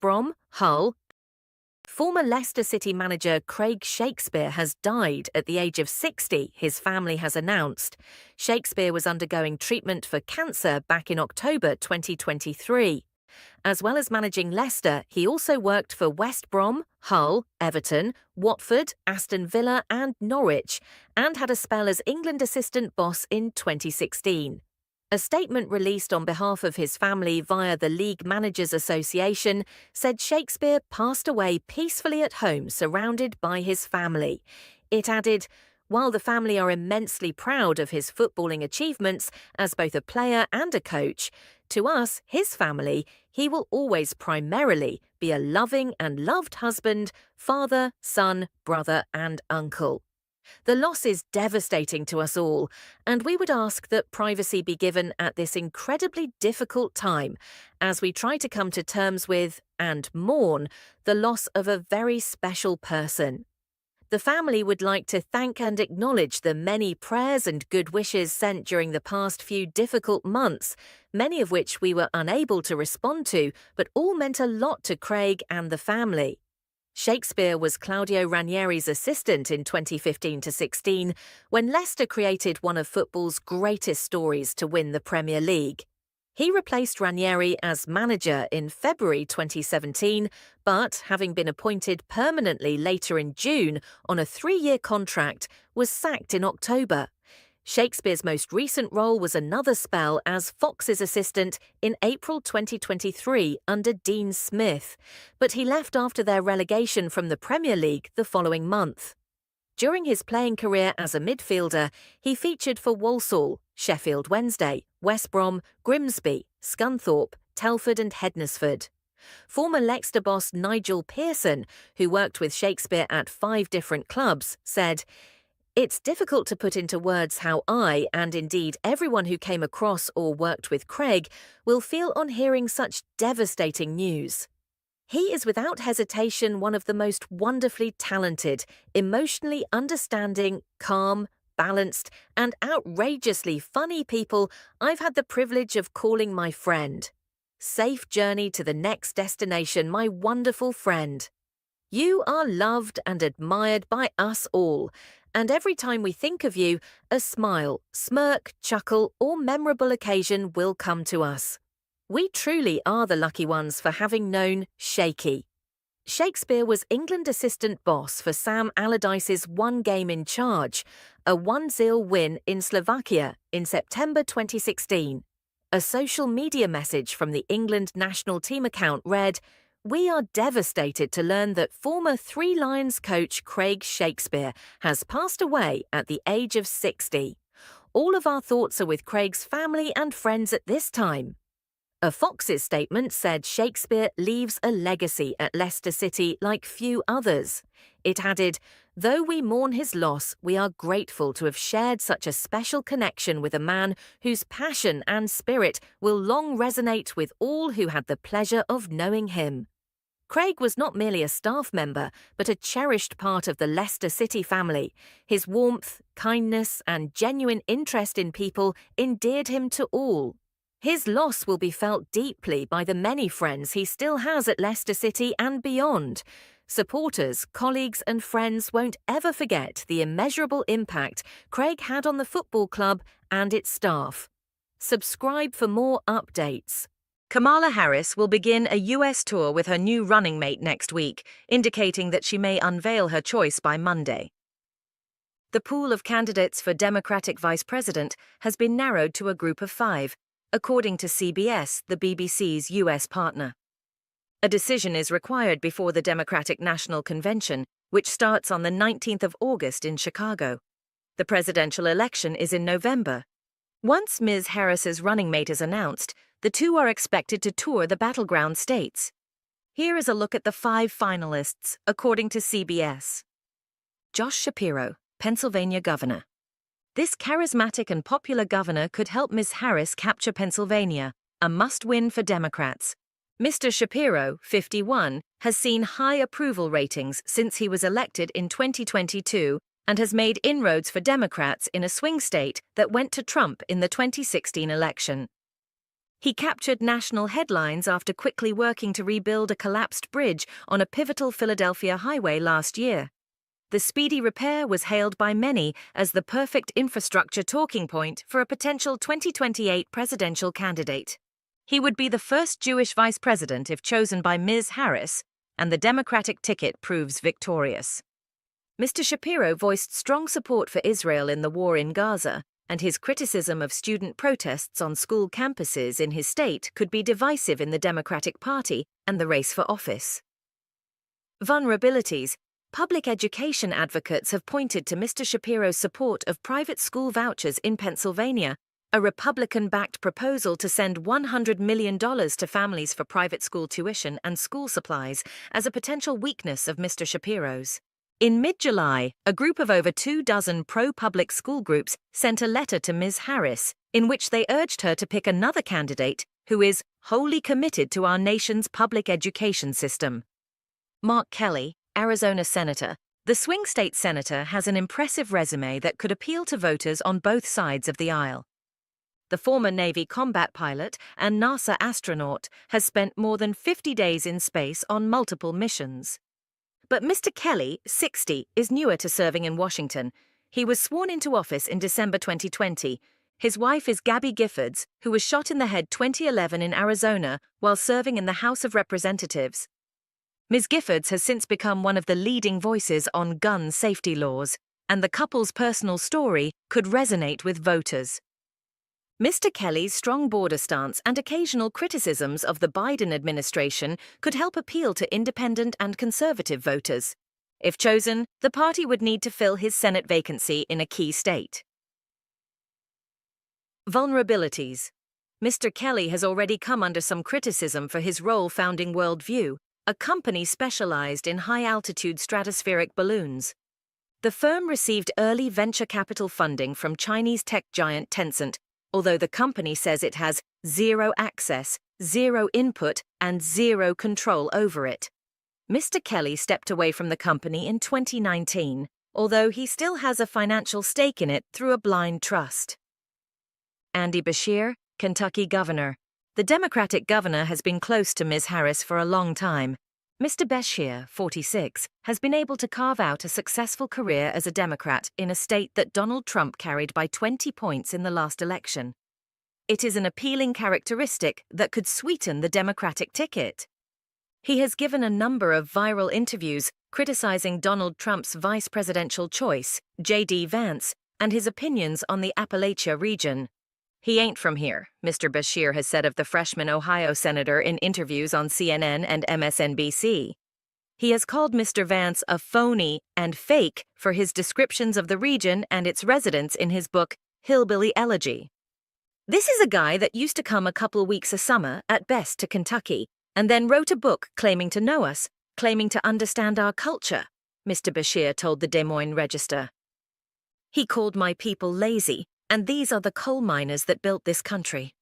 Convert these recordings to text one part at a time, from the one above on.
Brom, Hull. Former Leicester City manager Craig Shakespeare has died at the age of 60, his family has announced. Shakespeare was undergoing treatment for cancer back in October 2023. As well as managing Leicester, he also worked for West Brom, Hull, Everton, Watford, Aston Villa and Norwich, and had a spell as England assistant boss in 2016. A statement released on behalf of his family via the League Managers Association said Shakespeare passed away peacefully at home surrounded by his family. It added, "While the family are immensely proud of his footballing achievements as both a player and a coach, to us, his family, he will always primarily be a loving and loved husband, father, son, brother and uncle." The loss is devastating to us all, and we would ask that privacy be given at this incredibly difficult time as we try to come to terms with and mourn the loss of a very special person. The family would like to thank and acknowledge the many prayers and good wishes sent during the past few difficult months, many of which we were unable to respond to, but all meant a lot to Craig and the family. Shakespeare was Claudio Ranieri's assistant in 2015-16, when Leicester created one of football's greatest stories to win the Premier League. He replaced Ranieri as manager in February 2017, but, having been appointed permanently later in June on a 3-year contract, was sacked in October. Shakespeare's most recent role was another spell as Fox's assistant in April 2023 under Dean Smith, but he left after their relegation from the Premier League the following month. During his playing career as a midfielder, he featured for Walsall, Sheffield Wednesday, West Brom, Grimsby, Scunthorpe, Telford and Hednesford. Former Leicester boss Nigel Pearson, who worked with Shakespeare at 5 different clubs, said, "It's difficult to put into words how I, and indeed everyone who came across or worked with Craig, will feel on hearing such devastating news. He is without hesitation one of the most wonderfully talented, emotionally understanding, calm, balanced, and outrageously funny people I've had the privilege of calling my friend. Safe journey to the next destination, my wonderful friend. You are loved and admired by us all, and every time we think of you, a smile, smirk, chuckle, or memorable occasion will come to us. We truly are the lucky ones for having known Shaky." Shakespeare was England assistant boss for Sam Allardyce's one game in charge, a 1-0 win in Slovakia in September 2016. A social media message from the England national team account read, "We are devastated to learn that former Three Lions coach Craig Shakespeare has passed away at the age of 60. All of our thoughts are with Craig's family and friends at this time." A Fox's statement said Shakespeare leaves a legacy at Leicester City like few others. It added, "Though we mourn his loss, we are grateful to have shared such a special connection with a man whose passion and spirit will long resonate with all who had the pleasure of knowing him." Craig was not merely a staff member, but a cherished part of the Leicester City family. His warmth, kindness, and genuine interest in people endeared him to all. His loss will be felt deeply by the many friends he still has at Leicester City and beyond. Supporters, colleagues and friends won't ever forget the immeasurable impact Craig had on the football club and its staff. Subscribe for more updates. Kamala Harris will begin a U.S. tour with her new running mate next week, indicating that she may unveil her choice by Monday. The pool of candidates for Democratic vice president has been narrowed to a group of 5, according to CBS, the BBC's U.S. partner. A decision is required before the Democratic National Convention, which starts on the 19th of August in Chicago. The presidential election is in November. Once Ms. Harris's running mate is announced, the two are expected to tour the battleground states. Here is a look at the 5 finalists, according to CBS. Josh Shapiro, Pennsylvania governor. This charismatic and popular governor could help Ms. Harris capture Pennsylvania, a must-win for Democrats. Mr. Shapiro, 51, has seen high approval ratings since he was elected in 2022 and has made inroads for Democrats in a swing state that went to Trump in the 2016 election. He captured national headlines after quickly working to rebuild a collapsed bridge on a pivotal Philadelphia highway last year. The speedy repair was hailed by many as the perfect infrastructure talking point for a potential 2028 presidential candidate. He would be the first Jewish vice president if chosen by Ms. Harris, and the Democratic ticket proves victorious. Mr. Shapiro voiced strong support for Israel in the war in Gaza, and his criticism of student protests on school campuses in his state could be divisive in the Democratic Party and the race for office. Vulnerabilities. Public education advocates have pointed to Mr. Shapiro's support of private school vouchers in Pennsylvania, a Republican-backed proposal to send $100 million to families for private school tuition and school supplies, as a potential weakness of Mr. Shapiro's. In mid-July, a group of over 24 pro-public school groups sent a letter to Ms. Harris, in which they urged her to pick another candidate who is wholly committed to our nation's public education system. Mark Kelly, Arizona Senator. The swing state senator has an impressive resume that could appeal to voters on both sides of the aisle. The former Navy combat pilot and NASA astronaut has spent more than 50 days in space on multiple missions. But Mr. Kelly, 60, is newer to serving in Washington. He was sworn into office in December 2020. His wife is Gabby Giffords, who was shot in the head 2011 in Arizona while serving in the House of Representatives. Ms. Giffords has since become one of the leading voices on gun safety laws, and the couple's personal story could resonate with voters. Mr. Kelly's strong border stance and occasional criticisms of the Biden administration could help appeal to independent and conservative voters. If chosen, the party would need to fill his Senate vacancy in a key state. Vulnerabilities. Mr. Kelly has already come under some criticism for his role founding Worldview, a company specialized in high-altitude stratospheric balloons. The firm received early venture capital funding from Chinese tech giant Tencent, although the company says it has zero access, zero input, and zero control over it. Mr. Kelly stepped away from the company in 2019, although he still has a financial stake in it through a blind trust. Andy Beshear, Kentucky governor. The Democratic governor has been close to Ms. Harris for a long time. Mr. Beshear, 46, has been able to carve out a successful career as a Democrat in a state that Donald Trump carried by 20 points in the last election. It is an appealing characteristic that could sweeten the Democratic ticket. He has given a number of viral interviews criticizing Donald Trump's vice presidential choice, J.D. Vance, and his opinions on the Appalachia region. He ain't from here, Mr. Beshear has said of the freshman Ohio senator in interviews on CNN and MSNBC. He has called Mr. Vance a phony and fake for his descriptions of the region and its residents in his book, Hillbilly Elegy. This is a guy that used to come a couple weeks a summer, at best, to Kentucky, and then wrote a book claiming to know us, claiming to understand our culture, Mr. Beshear told the Des Moines Register. He called my people lazy, and these are the coal miners that built this country.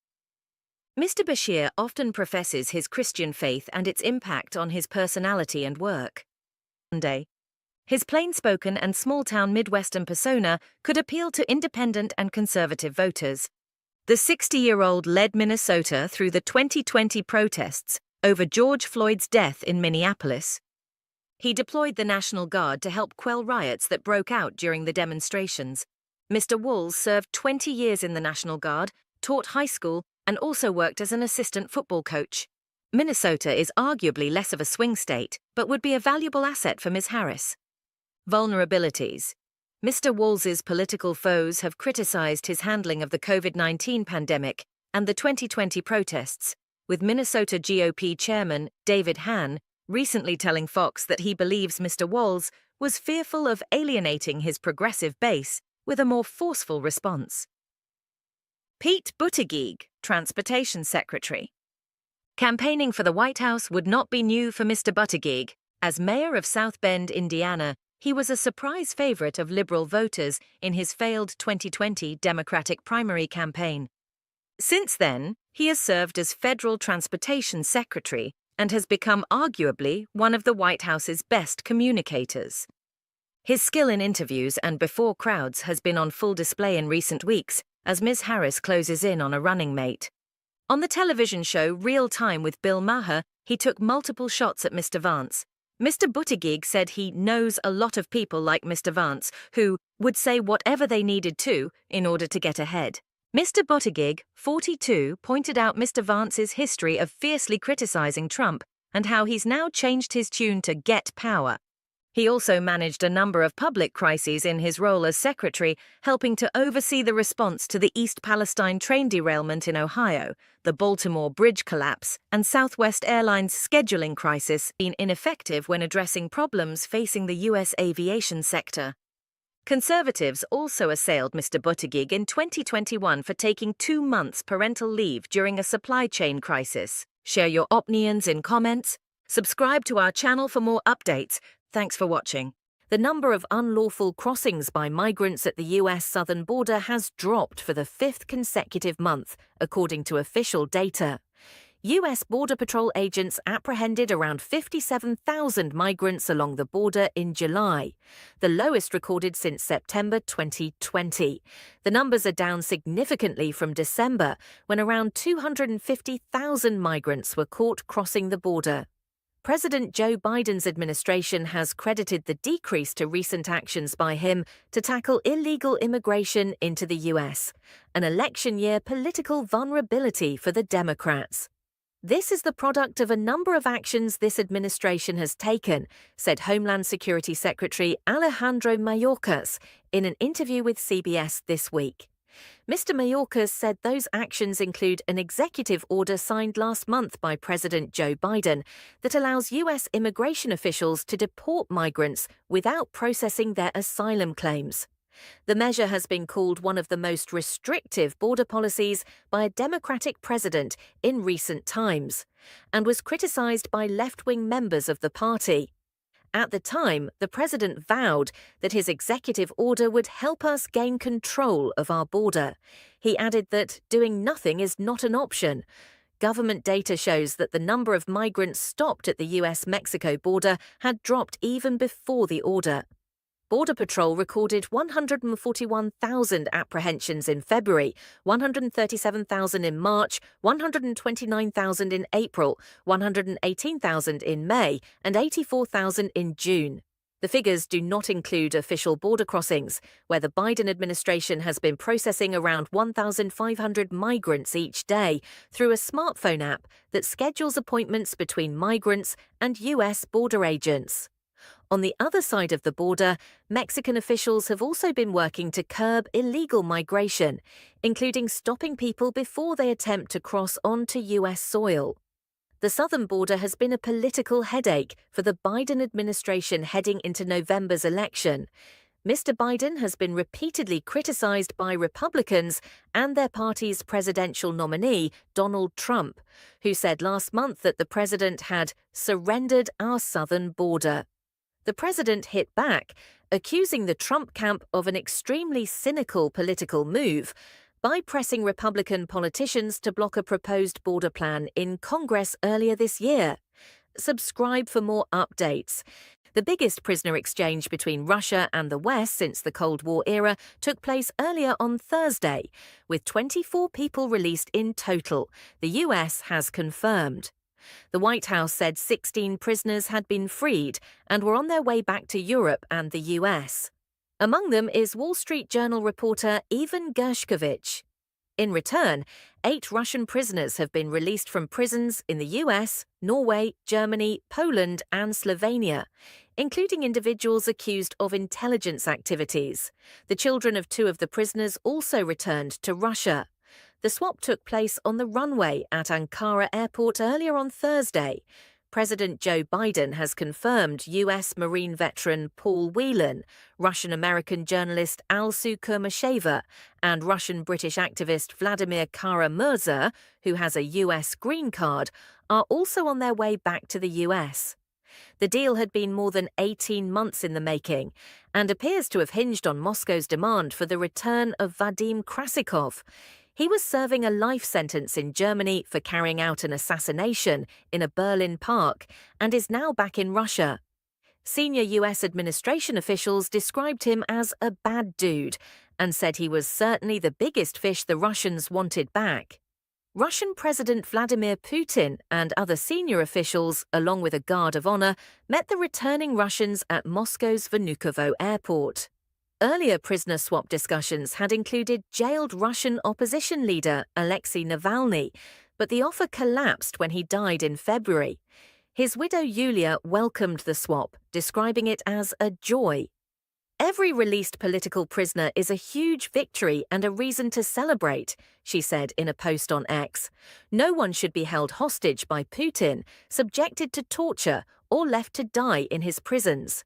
Mr. Beshear often professes his Christian faith and its impact on his personality and work. Monday, his plain-spoken and small-town Midwestern persona could appeal to independent and conservative voters. The 60-year-old led Minnesota through the 2020 protests over George Floyd's death in Minneapolis. He deployed the National Guard to help quell riots that broke out during the demonstrations. Mr. Walls served 20 years in the National Guard, taught high school, and also worked as an assistant football coach. Minnesota is arguably less of a swing state, but would be a valuable asset for Ms. Harris. Vulnerabilities. Mr. Walls's political foes have criticized his handling of the COVID-19 pandemic and the 2020 protests, with Minnesota GOP chairman David Hann recently telling Fox that he believes Mr. Walls was fearful of alienating his progressive base with a more forceful response. Pete Buttigieg, Transportation Secretary. Campaigning for the White House would not be new for Mr. Buttigieg. As mayor of South Bend, Indiana, he was a surprise favorite of liberal voters in his failed 2020 Democratic primary campaign. Since then, he has served as federal transportation secretary and has become arguably one of the White House's best communicators. His skill in interviews and before crowds has been on full display in recent weeks as Ms. Harris closes in on a running mate. On the television show Real Time with Bill Maher, he took multiple shots at Mr. Vance. Mr. Buttigieg said he knows a lot of people like Mr. Vance who would say whatever they needed to in order to get ahead. Mr. Buttigieg, 42, pointed out Mr. Vance's history of fiercely criticizing Trump and how he's now changed his tune to get power. He also managed a number of public crises in his role as secretary, helping to oversee the response to the East Palestine train derailment in Ohio, the Baltimore bridge collapse, and Southwest Airlines' scheduling crisis, being ineffective when addressing problems facing the U.S. aviation sector. Conservatives also assailed Mr. Buttigieg in 2021 for taking 2 months parental leave during a supply chain crisis. Share your opinions in comments. Subscribe to our channel for more updates. Thanks for watching. The number of unlawful crossings by migrants at the U.S. southern border has dropped for the 5th consecutive month, according to official data. U.S. Border Patrol agents apprehended around 57,000 migrants along the border in July, the lowest recorded since September 2020. The numbers are down significantly from December, when around 250,000 migrants were caught crossing the border. President Joe Biden's administration has credited the decrease to recent actions by him to tackle illegal immigration into the U.S., an election-year political vulnerability for the Democrats. This is the product of a number of actions this administration has taken, said Homeland Security Secretary Alejandro Mayorkas in an interview with CBS this week. Mr. Mayorkas said those actions include an executive order signed last month by President Joe Biden that allows U.S. immigration officials to deport migrants without processing their asylum claims. The measure has been called one of the most restrictive border policies by a Democratic president in recent times, and was criticized by left-wing members of the party. At the time, the president vowed that his executive order would help us gain control of our border. He added that doing nothing is not an option. Government data shows that the number of migrants stopped at the U.S.-Mexico border had dropped even before the order. Border Patrol recorded 141,000 apprehensions in February, 137,000 in March, 129,000 in April, 118,000 in May, and 84,000 in June. The figures do not include official border crossings, where the Biden administration has been processing around 1,500 migrants each day through a smartphone app that schedules appointments between migrants and U.S. border agents. On the other side of the border, Mexican officials have also been working to curb illegal migration, including stopping people before they attempt to cross onto U.S. soil. The southern border has been a political headache for the Biden administration heading into November's election. Mr. Biden has been repeatedly criticized by Republicans and their party's presidential nominee, Donald Trump, who said last month that the president had surrendered our southern border. The president hit back, accusing the Trump camp of an extremely cynical political move by pressing Republican politicians to block a proposed border plan in Congress earlier this year. Subscribe for more updates. The biggest prisoner exchange between Russia and the West since the Cold War era took place earlier on Thursday, with 24 people released in total, the U.S. has confirmed. The White House said 16 prisoners had been freed and were on their way back to Europe and the U.S. Among them is Wall Street Journal reporter Evan Gershkovich. In return, 8 Russian prisoners have been released from prisons in the U.S., Norway, Germany, Poland, and Slovenia, including individuals accused of intelligence activities. The children of 2 of the prisoners also returned to Russia. The swap took place on the runway at Ankara Airport earlier on Thursday. President Joe Biden has confirmed U.S. Marine veteran Paul Whelan, Russian-American journalist Alsu Kurmasheva, and Russian-British activist Vladimir Kara-Murza, who has a U.S. green card, are also on their way back to the U.S. The deal had been more than 18 months in the making and appears to have hinged on Moscow's demand for the return of Vadim Krasikov. He was serving a life sentence in Germany for carrying out an assassination in a Berlin park and is now back in Russia. Senior U.S. administration officials described him as a bad dude and said he was certainly the biggest fish the Russians wanted back. Russian President Vladimir Putin and other senior officials, along with a guard of honor, met the returning Russians at Moscow's Vnukovo airport. Earlier prisoner swap discussions had included jailed Russian opposition leader Alexei Navalny, but the offer collapsed when he died in February. His widow Yulia welcomed the swap, describing it as a joy. "Every released political prisoner is a huge victory and a reason to celebrate," she said in a post on X. "No one should be held hostage by Putin, subjected to torture, or left to die in his prisons."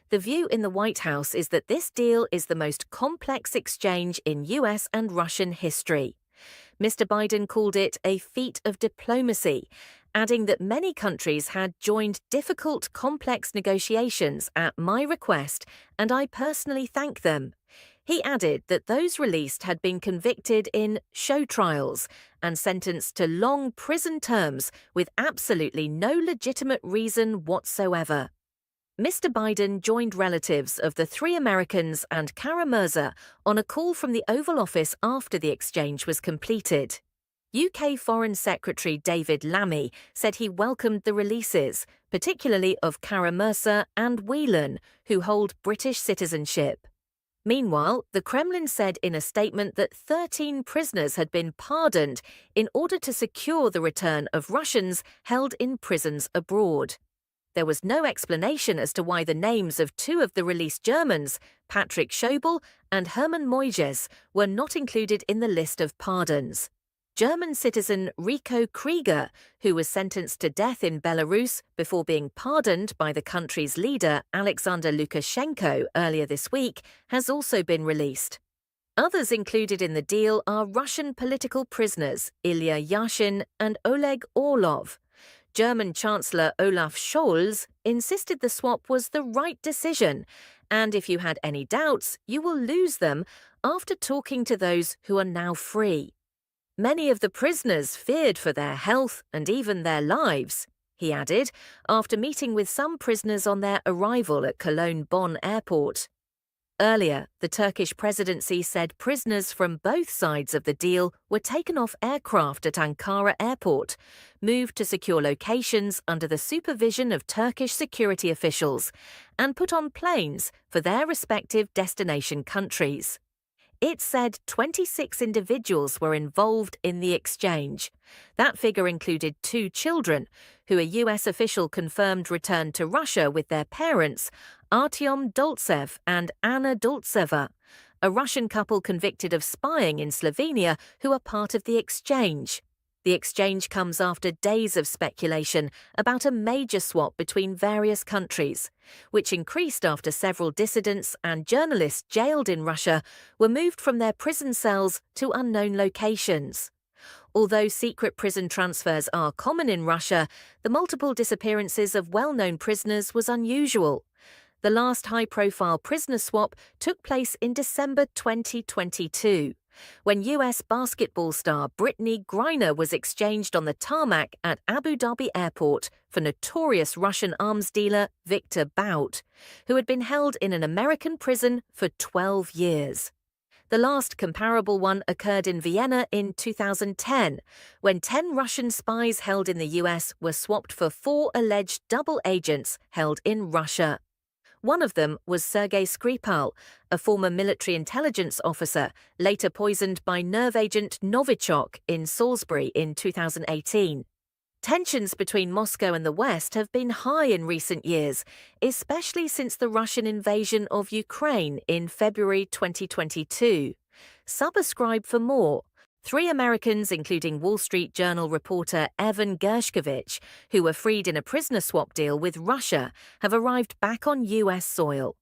The view in the White House is that this deal is the most complex exchange in US and Russian history. Mr. Biden called it a feat of diplomacy, adding that many countries had joined difficult, complex negotiations at my request, and I personally thank them. He added that those released had been convicted in show trials and sentenced to long prison terms with absolutely no legitimate reason whatsoever. Mr. Biden joined relatives of the three Americans and Kara Mirza on a call from the Oval Office after the exchange was completed. UK Foreign Secretary David Lammy said he welcomed the releases, particularly of Kara Mirza and Whelan, who hold British citizenship. Meanwhile, the Kremlin said in a statement that 13 prisoners had been pardoned in order to secure the return of Russians held in prisons abroad. There was no explanation as to why the names of two of the released Germans, Patrick Schobel and Hermann Moises, were not included in the list of pardons. German citizen Rico Krieger, who was sentenced to death in Belarus before being pardoned by the country's leader Alexander Lukashenko earlier this week, has also been released. Others included in the deal are Russian political prisoners Ilya Yashin and Oleg Orlov. German Chancellor Olaf Scholz insisted the swap was the right decision, and if you had any doubts, you will lose them after talking to those who are now free. Many of the prisoners feared for their health and even their lives, he added, after meeting with some prisoners on their arrival at Cologne-Bonn airport. Earlier, the Turkish presidency said prisoners from both sides of the deal were taken off aircraft at Ankara airport, moved to secure locations under the supervision of Turkish security officials, and put on planes for their respective destination countries. It said 26 individuals were involved in the exchange. That figure included 2 children, who a US official confirmed returned to Russia with their parents, Artyom Doltsev and Anna Doltseva, a Russian couple convicted of spying in Slovenia who are part of the exchange. The exchange comes after days of speculation about a major swap between various countries, which increased after several dissidents and journalists jailed in Russia were moved from their prison cells to unknown locations. Although secret prison transfers are common in Russia, the multiple disappearances of well-known prisoners was unusual. The last high-profile prisoner swap took place in December 2022. When US basketball star Brittany Griner was exchanged on the tarmac at Abu Dhabi Airport for notorious Russian arms dealer Viktor Bout, who had been held in an American prison for 12 years. The last comparable one occurred in Vienna in 2010, when 10 Russian spies held in the US were swapped for 4 alleged double agents held in Russia. One of them was Sergei Skripal, a former military intelligence officer, later poisoned by nerve agent Novichok in Salisbury in 2018. Tensions between Moscow and the West have been high in recent years, especially since the Russian invasion of Ukraine in February 2022. Subscribe for more. 3 Americans, including Wall Street Journal reporter Evan Gershkovich, who were freed in a prisoner swap deal with Russia, have arrived back on US soil.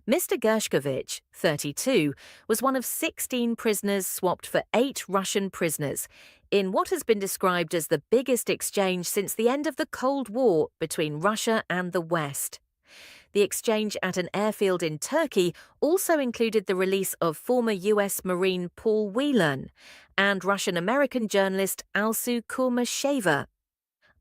Mr. Gershkovich, 32, was one of 16 prisoners swapped for 8 Russian prisoners, in what has been described as the biggest exchange since the end of the Cold War between Russia and the West. The exchange at an airfield in Turkey also included the release of former US Marine Paul Whelan and Russian-American journalist Alsu Kurmasheva.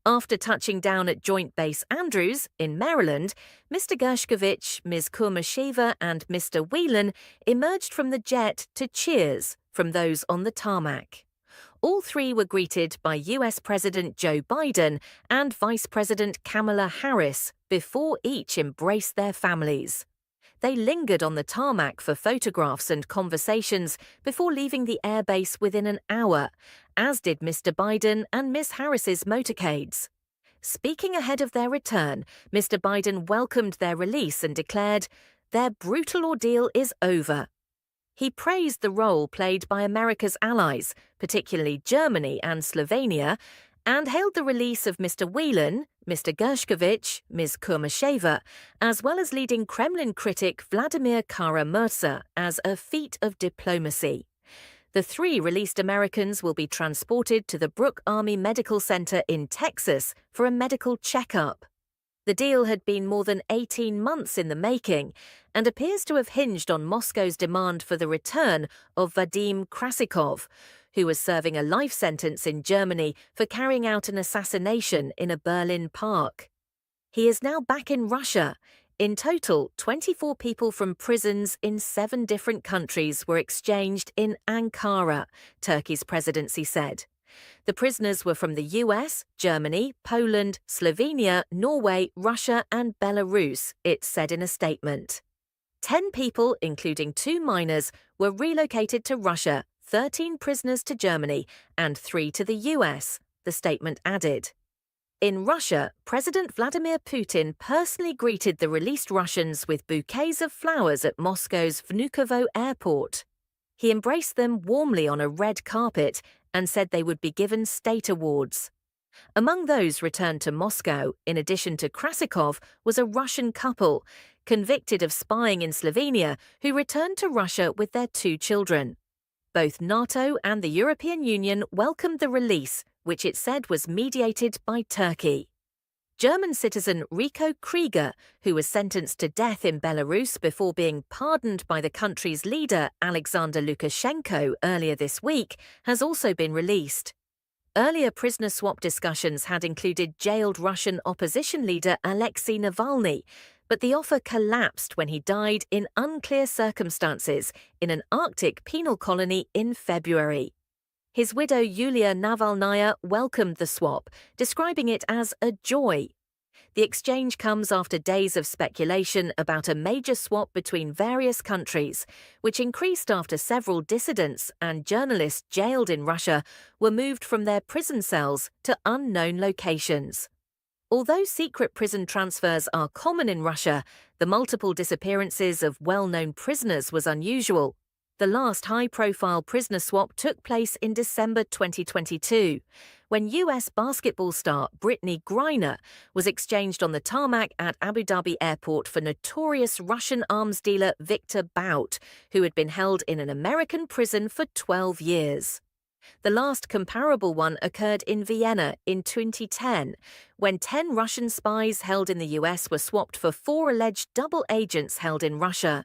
After touching down at Joint Base Andrews in Maryland, Mr. Gershkovich, Ms. Kurmasheva and Mr. Whelan emerged from the jet to cheers from those on the tarmac. All three were greeted by US President Joe Biden and Vice President Kamala Harris before each embraced their families. They lingered on the tarmac for photographs and conversations before leaving the airbase within an hour, as did Mr. Biden and Ms. Harris's motorcades. Speaking ahead of their return, Mr. Biden welcomed their release and declared, "Their brutal ordeal is over." He praised the role played by America's allies, particularly Germany and Slovenia, and hailed the release of Mr. Whelan, Mr. Gershkovich, Ms. Kurmasheva, as well as leading Kremlin critic Vladimir Kara-Murza as a feat of diplomacy. The three released Americans will be transported to the Brooke Army Medical Center in Texas for a medical checkup. The deal had been more than 18 months in the making and appears to have hinged on Moscow's demand for the return of Vadim Krasikov, who was serving a life sentence in Germany for carrying out an assassination in a Berlin park. He is now back in Russia. In total, 24 people from prisons in 7 different countries were exchanged in Ankara, Turkey's presidency said. The prisoners were from the US, Germany, Poland, Slovenia, Norway, Russia, and Belarus, it said in a statement. 10 people, including 2 minors, were relocated to Russia, 13 prisoners to Germany, and 3 to the US, the statement added. In Russia, President Vladimir Putin personally greeted the released Russians with bouquets of flowers at Moscow's Vnukovo airport. He embraced them warmly on a red carpet and said they would be given state awards. Among those returned to Moscow, in addition to Krasikov, was a Russian couple, convicted of spying in Slovenia, who returned to Russia with their 2 children. Both NATO and the European Union welcomed the release, which it said was mediated by Turkey. German citizen Rico Krieger, who was sentenced to death in Belarus before being pardoned by the country's leader Alexander Lukashenko earlier this week, has also been released. Earlier prisoner swap discussions had included jailed Russian opposition leader Alexei Navalny, but the offer collapsed when he died in unclear circumstances in an Arctic penal colony in February. His widow Yulia Navalnaya welcomed the swap, describing it as a joy. The exchange comes after days of speculation about a major swap between various countries, which increased after several dissidents and journalists jailed in Russia were moved from their prison cells to unknown locations. Although secret prison transfers are common in Russia, the multiple disappearances of well-known prisoners was unusual. The last high-profile prisoner swap took place in December 2022, when US basketball star Brittany Griner was exchanged on the tarmac at Abu Dhabi Airport for notorious Russian arms dealer Viktor Bout, who had been held in an American prison for 12 years. The last comparable one occurred in Vienna in 2010, when 10 Russian spies held in the US were swapped for 4 alleged double agents held in Russia.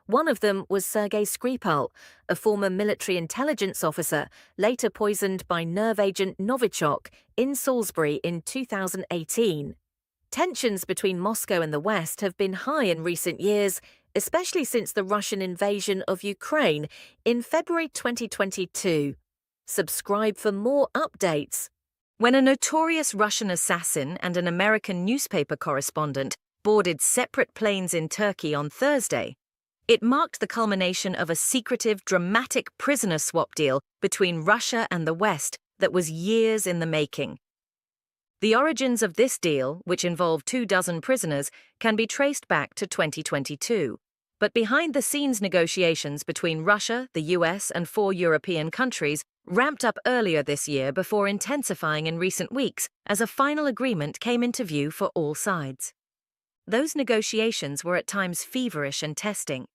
One of them was Sergei Skripal, a former military intelligence officer, later poisoned by nerve agent Novichok in Salisbury in 2018. Tensions between Moscow and the West have been high in recent years, especially since the Russian invasion of Ukraine in February 2022. Subscribe for more updates. When a notorious Russian assassin and an American newspaper correspondent boarded separate planes in Turkey on Thursday, it marked the culmination of a secretive, dramatic prisoner swap deal between Russia and the West that was years in the making. The origins of this deal, which involved 24 prisoners, can be traced back to 2022. But behind-the-scenes negotiations between Russia, the US, and 4 European countries ramped up earlier this year before intensifying in recent weeks as a final agreement came into view for all sides. Those negotiations were at times feverish and testing.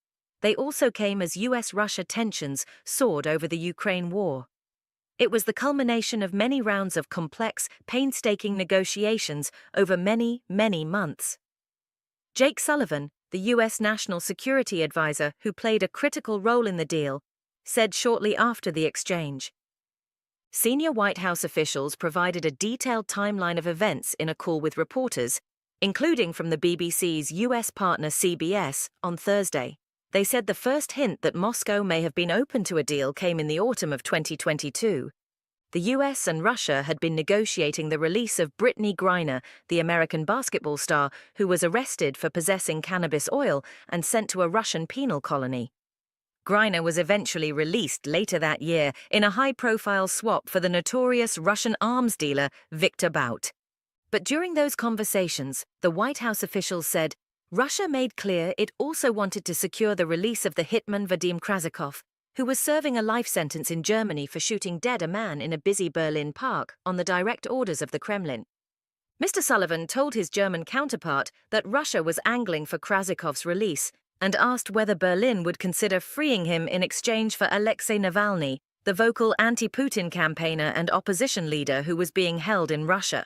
They also came as US-Russia tensions soared over the Ukraine war. It was the culmination of many rounds of complex, painstaking negotiations over many, many months. Jake Sullivan, the US National Security Advisor who played a critical role in the deal, said shortly after the exchange. Senior White House officials provided a detailed timeline of events in a call with reporters, including from the BBC's US partner CBS, on Thursday. They said the first hint that Moscow may have been open to a deal came in the autumn of 2022. the US and Russia had been negotiating the release of Brittany Griner, the American basketball star who was arrested for possessing cannabis oil and sent to a Russian penal colony. Griner was eventually released later that year in a high-profile swap for the notorious Russian arms dealer Viktor Bout. But during those conversations, the White House officials said Russia made clear it also wanted to secure the release of the hitman Vadim Krasikov, who was serving a life sentence in Germany for shooting dead a man in a busy Berlin park on the direct orders of the Kremlin. Mr. Sullivan told his German counterpart that Russia was angling for Krasikov's release and asked whether Berlin would consider freeing him in exchange for Alexei Navalny, the vocal anti-Putin campaigner and opposition leader who was being held in Russia.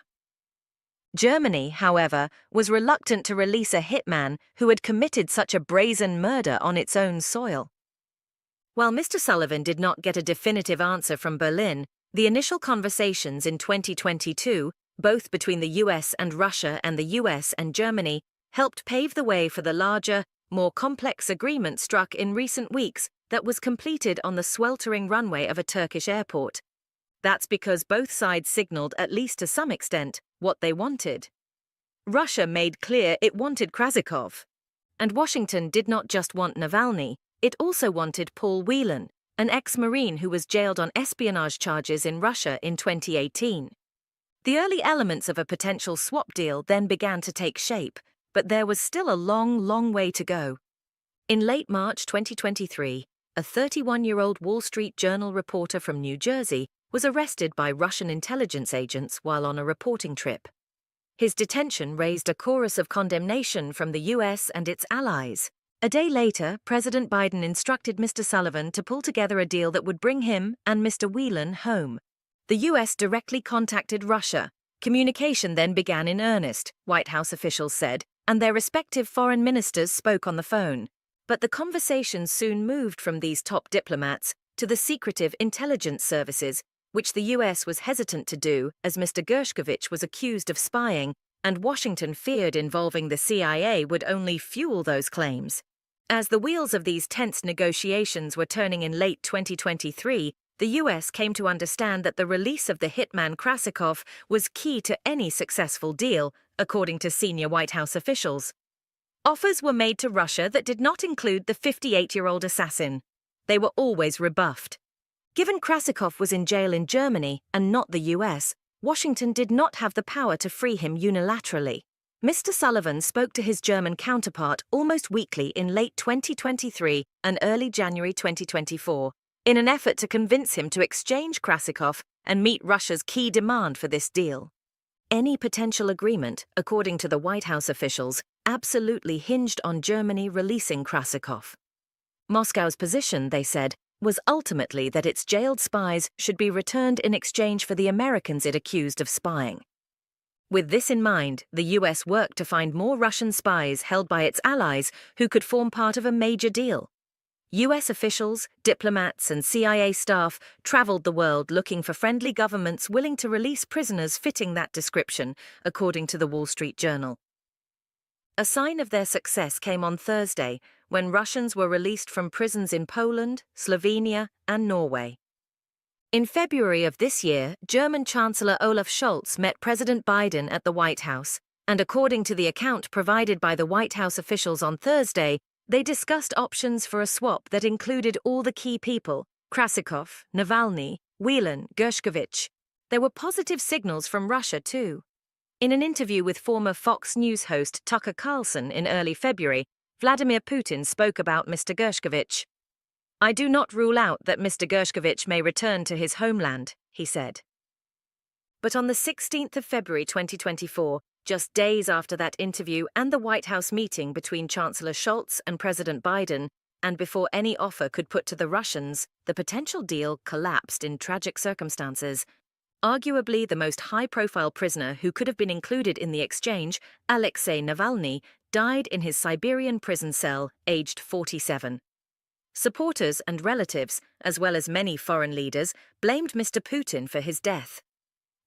Germany, however, was reluctant to release a hitman who had committed such a brazen murder on its own soil. While Mr. Sullivan did not get a definitive answer from Berlin, the initial conversations in 2022, both between the US and Russia and the US and Germany, helped pave the way for the larger, more complex agreement struck in recent weeks that was completed on the sweltering runway of a Turkish airport. That's because both sides signaled, at least to some extent, what they wanted. Russia made clear it wanted Krasikov. And Washington did not just want Navalny, it also wanted Paul Whelan, an ex-Marine who was jailed on espionage charges in Russia in 2018. The early elements of a potential swap deal then began to take shape, but there was still a long way to go. In late March 2023, a 31-year-old Wall Street Journal reporter from New Jersey was arrested by Russian intelligence agents while on a reporting trip. His detention raised a chorus of condemnation from the US and its allies. A day later, President Biden instructed Mr. Sullivan to pull together a deal that would bring him and Mr. Whelan home. The US directly contacted Russia. Communication then began in earnest, White House officials said, and their respective foreign ministers spoke on the phone. But the conversation soon moved from these top diplomats to the secretive intelligence services, which the US was hesitant to do as Mr. Gershkovich was accused of spying, and Washington feared involving the CIA would only fuel those claims. As the wheels of these tense negotiations were turning in late 2023, the US came to understand that the release of the hitman Krasikov was key to any successful deal, according to senior White House officials. Offers were made to Russia that did not include the 58-year-old assassin. They were always rebuffed. Given Krasikov was in jail in Germany and not the US, Washington did not have the power to free him unilaterally. Mr. Sullivan spoke to his German counterpart almost weekly in late 2023 and early January 2024, in an effort to convince him to exchange Krasikov and meet Russia's key demand for this deal. Any potential agreement, according to the White House officials, absolutely hinged on Germany releasing Krasikov. Moscow's position, they said, was ultimately that its jailed spies should be returned in exchange for the Americans it accused of spying. With this in mind, the US worked to find more Russian spies held by its allies who could form part of a major deal. US officials, diplomats, and CIA staff traveled the world looking for friendly governments willing to release prisoners fitting that description, according to the Wall Street Journal. A sign of their success came on Thursday, when Russians were released from prisons in Poland, Slovenia, and Norway. In February of this year, German Chancellor Olaf Scholz met President Biden at the White House, and according to the account provided by the White House officials on Thursday, they discussed options for a swap that included all the key people: Krasikov, Navalny, Whelan, Gershkovich. There were positive signals from Russia, too. In an interview with former Fox News host Tucker Carlson in early February, Vladimir Putin spoke about Mr. Gershkovich. "I do not rule out that Mr. Gershkovich may return to his homeland," he said. But on the 16th of February 2024, just days after that interview and the White House meeting between Chancellor Scholz and President Biden, and before any offer could put to the Russians, the potential deal collapsed in tragic circumstances. Arguably the most high-profile prisoner who could have been included in the exchange, Alexei Navalny, died in his Siberian prison cell, aged 47. Supporters and relatives, as well as many foreign leaders, blamed Mr. Putin for his death.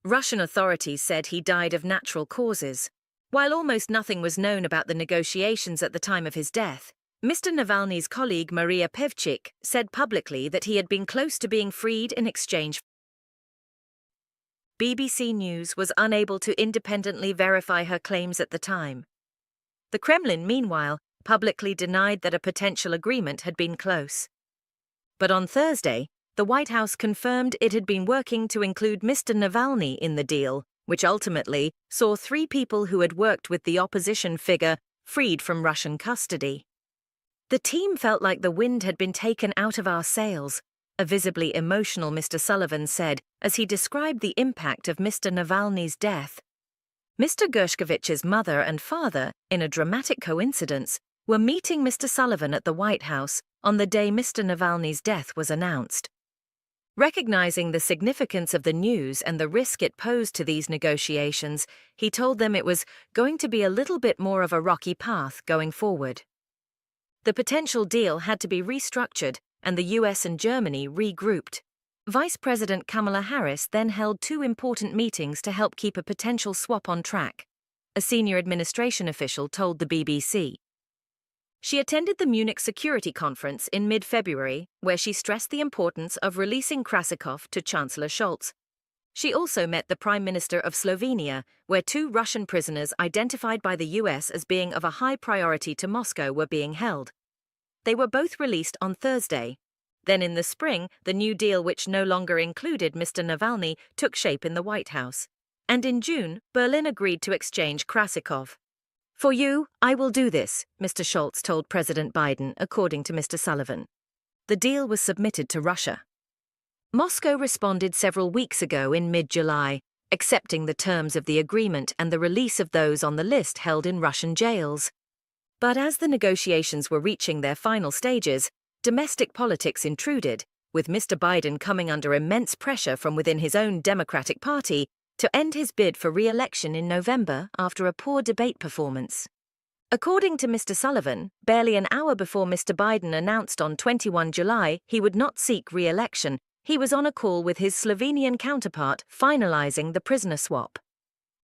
Russian authorities said he died of natural causes. While almost nothing was known about the negotiations at the time of his death, Mr. Navalny's colleague Maria Pevchik said publicly that he had been close to being freed in exchange BBC News was unable to independently verify her claims at the time. The Kremlin, meanwhile, publicly denied that a potential agreement had been close. But on Thursday, the White House confirmed it had been working to include Mr. Navalny in the deal, which ultimately saw 3 people who had worked with the opposition figure freed from Russian custody. "The team felt like the wind had been taken out of our sails," a visibly emotional Mr. Sullivan said as he described the impact of Mr. Navalny's death. Mr. Gershkovich's mother and father, in a dramatic coincidence, were meeting Mr. Sullivan at the White House on the day Mr. Navalny's death was announced. Recognizing the significance of the news and the risk it posed to these negotiations, he told them it was going to be a little bit more of a rocky path going forward. The potential deal had to be restructured and the US and Germany regrouped. Vice President Kamala Harris then held 2 important meetings to help keep a potential swap on track, a senior administration official told the BBC. She attended the Munich Security Conference in mid-February, where she stressed the importance of releasing Krasikov to Chancellor Scholz. She also met the Prime Minister of Slovenia, where 2 Russian prisoners identified by the US as being of a high priority to Moscow were being held. They were both released on Thursday. Then in the spring, the new deal, which no longer included Mr. Navalny, took shape in the White House. And in June, Berlin agreed to exchange Krasikov. "For you, I will do this," Mr. Scholz told President Biden, according to Mr. Sullivan. The deal was submitted to Russia. Moscow responded several weeks ago in mid-July, accepting the terms of the agreement and the release of those on the list held in Russian jails. But as the negotiations were reaching their final stages, domestic politics intruded, with Mr. Biden coming under immense pressure from within his own Democratic Party to end his bid for re-election in November after a poor debate performance. According to Mr. Sullivan, barely an hour before Mr. Biden announced on 21 July he would not seek re-election, he was on a call with his Slovenian counterpart finalizing the prisoner swap.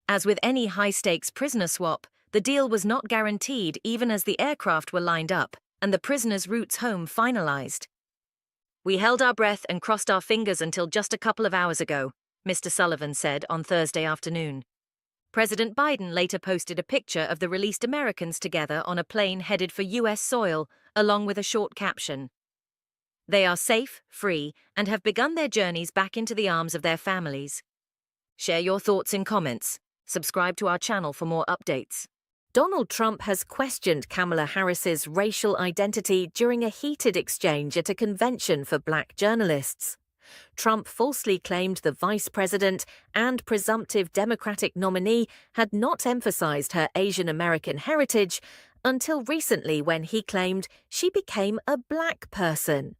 As with any high-stakes prisoner swap, the deal was not guaranteed even as the aircraft were lined up and the prisoners' routes home finalized. "We held our breath and crossed our fingers until just a couple of hours ago," Mr. Sullivan said on Thursday afternoon. President Biden later posted a picture of the released Americans together on a plane headed for US soil, along with a short caption. "They are safe, free, and have begun their journeys back into the arms of their families." Share your thoughts in comments. Subscribe to our channel for more updates. Donald Trump has questioned Kamala Harris's racial identity during a heated exchange at a convention for black journalists. Trump falsely claimed the vice president and presumptive Democratic nominee had not emphasized her Asian American heritage until recently when he claimed she became a black person.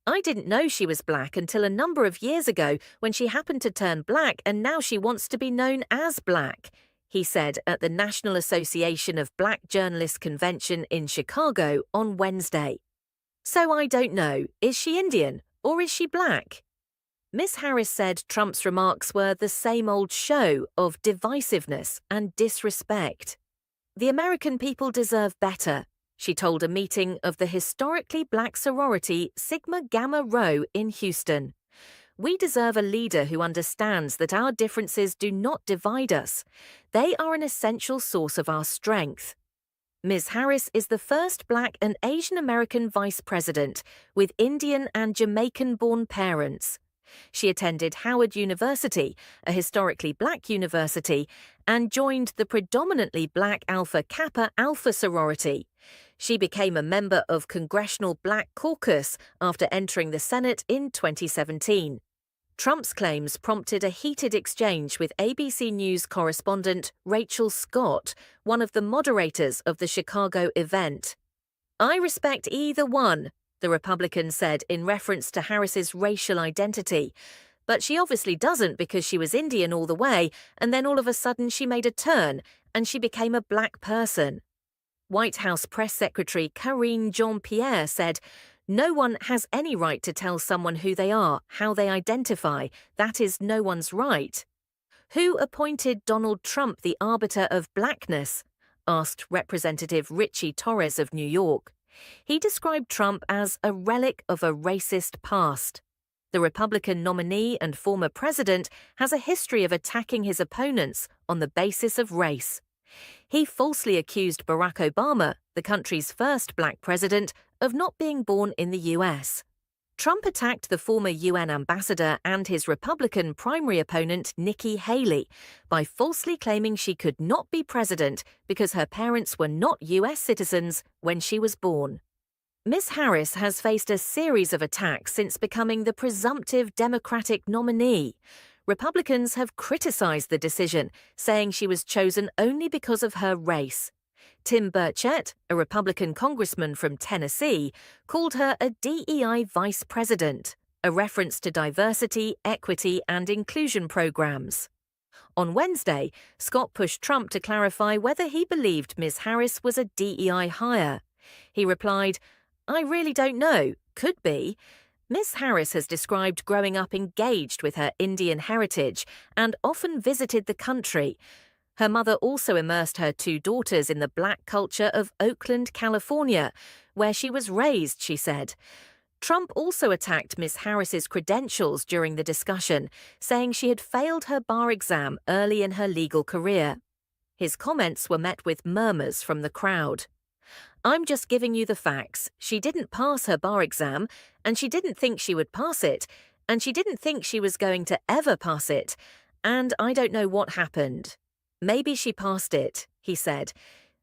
"I didn't know she was black until a number of years ago when she happened to turn black and now she wants to be known as black," he said at the National Association of Black Journalists convention in Chicago on Wednesday. "So I don't know, is she Indian or is she black?" Ms. Harris said Trump's remarks were the same old show of divisiveness and disrespect. "The American people deserve better," she told a meeting of the historically black sorority Sigma Gamma Rho in Houston. "We deserve a leader who understands that our differences do not divide us. They are an essential source of our strength." Ms. Harris is the first black and Asian American vice president with Indian and Jamaican-born parents. She attended Howard University, a historically black university, and joined the predominantly black Alpha Kappa Alpha sorority. She became a member of Congressional Black Caucus after entering the Senate in 2017. Trump's claims prompted a heated exchange with ABC News correspondent Rachel Scott, one of the moderators of the Chicago event. "I respect either one," the Republican said in reference to Harris's racial identity. "But she obviously doesn't because she was Indian all the way, and then all of a sudden she made a turn, and she became a black person." White House Press Secretary Karine Jean-Pierre said, "No one has any right to tell someone who they are, how they identify. That is no one's right." "Who appointed Donald Trump the arbiter of blackness?" asked Representative Richie Torres of New York. He described Trump as a relic of a racist past. The Republican nominee and former president has a history of attacking his opponents on the basis of race. He falsely accused Barack Obama, the country's first black president, of not being born in the US. Trump attacked the former UN ambassador and his Republican primary opponent Nikki Haley by falsely claiming she could not be president because her parents were not US citizens when she was born. Ms. Harris has faced a series of attacks since becoming the presumptive Democratic nominee. Republicans have criticized the decision, saying she was chosen only because of her race. Tim Burchett, a Republican congressman from Tennessee, called her a DEI vice president, a reference to diversity, equity, and inclusion programs. On Wednesday, Scott pushed Trump to clarify whether he believed Ms. Harris was a DEI hire. He replied, "I really don't know. Could be." Ms. Harris has described growing up engaged with her Indian heritage and often visited the country. Her mother also immersed her two daughters in the black culture of Oakland, California, where she was raised, she said. Trump also attacked Ms. Harris's credentials during the discussion, saying she had failed her bar exam early in her legal career. His comments were met with murmurs from the crowd. "I'm just giving you the facts. She didn't pass her bar exam, and she didn't think she would pass it, and she didn't think she was going to ever pass it, and I don't know what happened. Maybe she passed it," he said.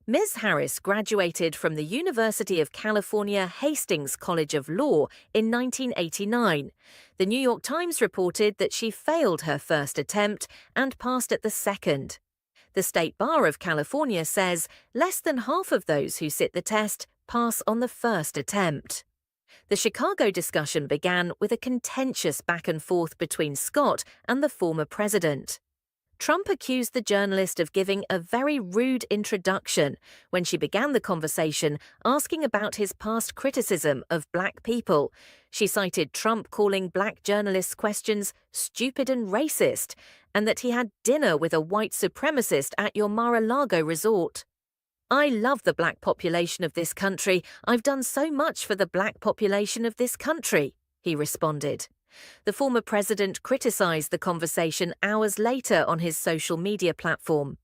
Ms. Harris graduated from the University of California Hastings College of Law in 1989. The New York Times reported that she failed her first attempt and passed at the second. The State Bar of California says less than half of those who sit the test pass on the first attempt. The Chicago discussion began with a contentious back and forth between Scott and the former president. Trump accused the journalist of giving a very rude introduction when she began the conversation, asking about his past criticism of black people. She cited Trump calling black journalists' questions stupid and racist, and that he had dinner with a white supremacist at your Mar-a-Lago resort. "I love the black population of this country. I've done so much for the black population of this country," he responded. The former president criticized the conversation hours later on his social media platform.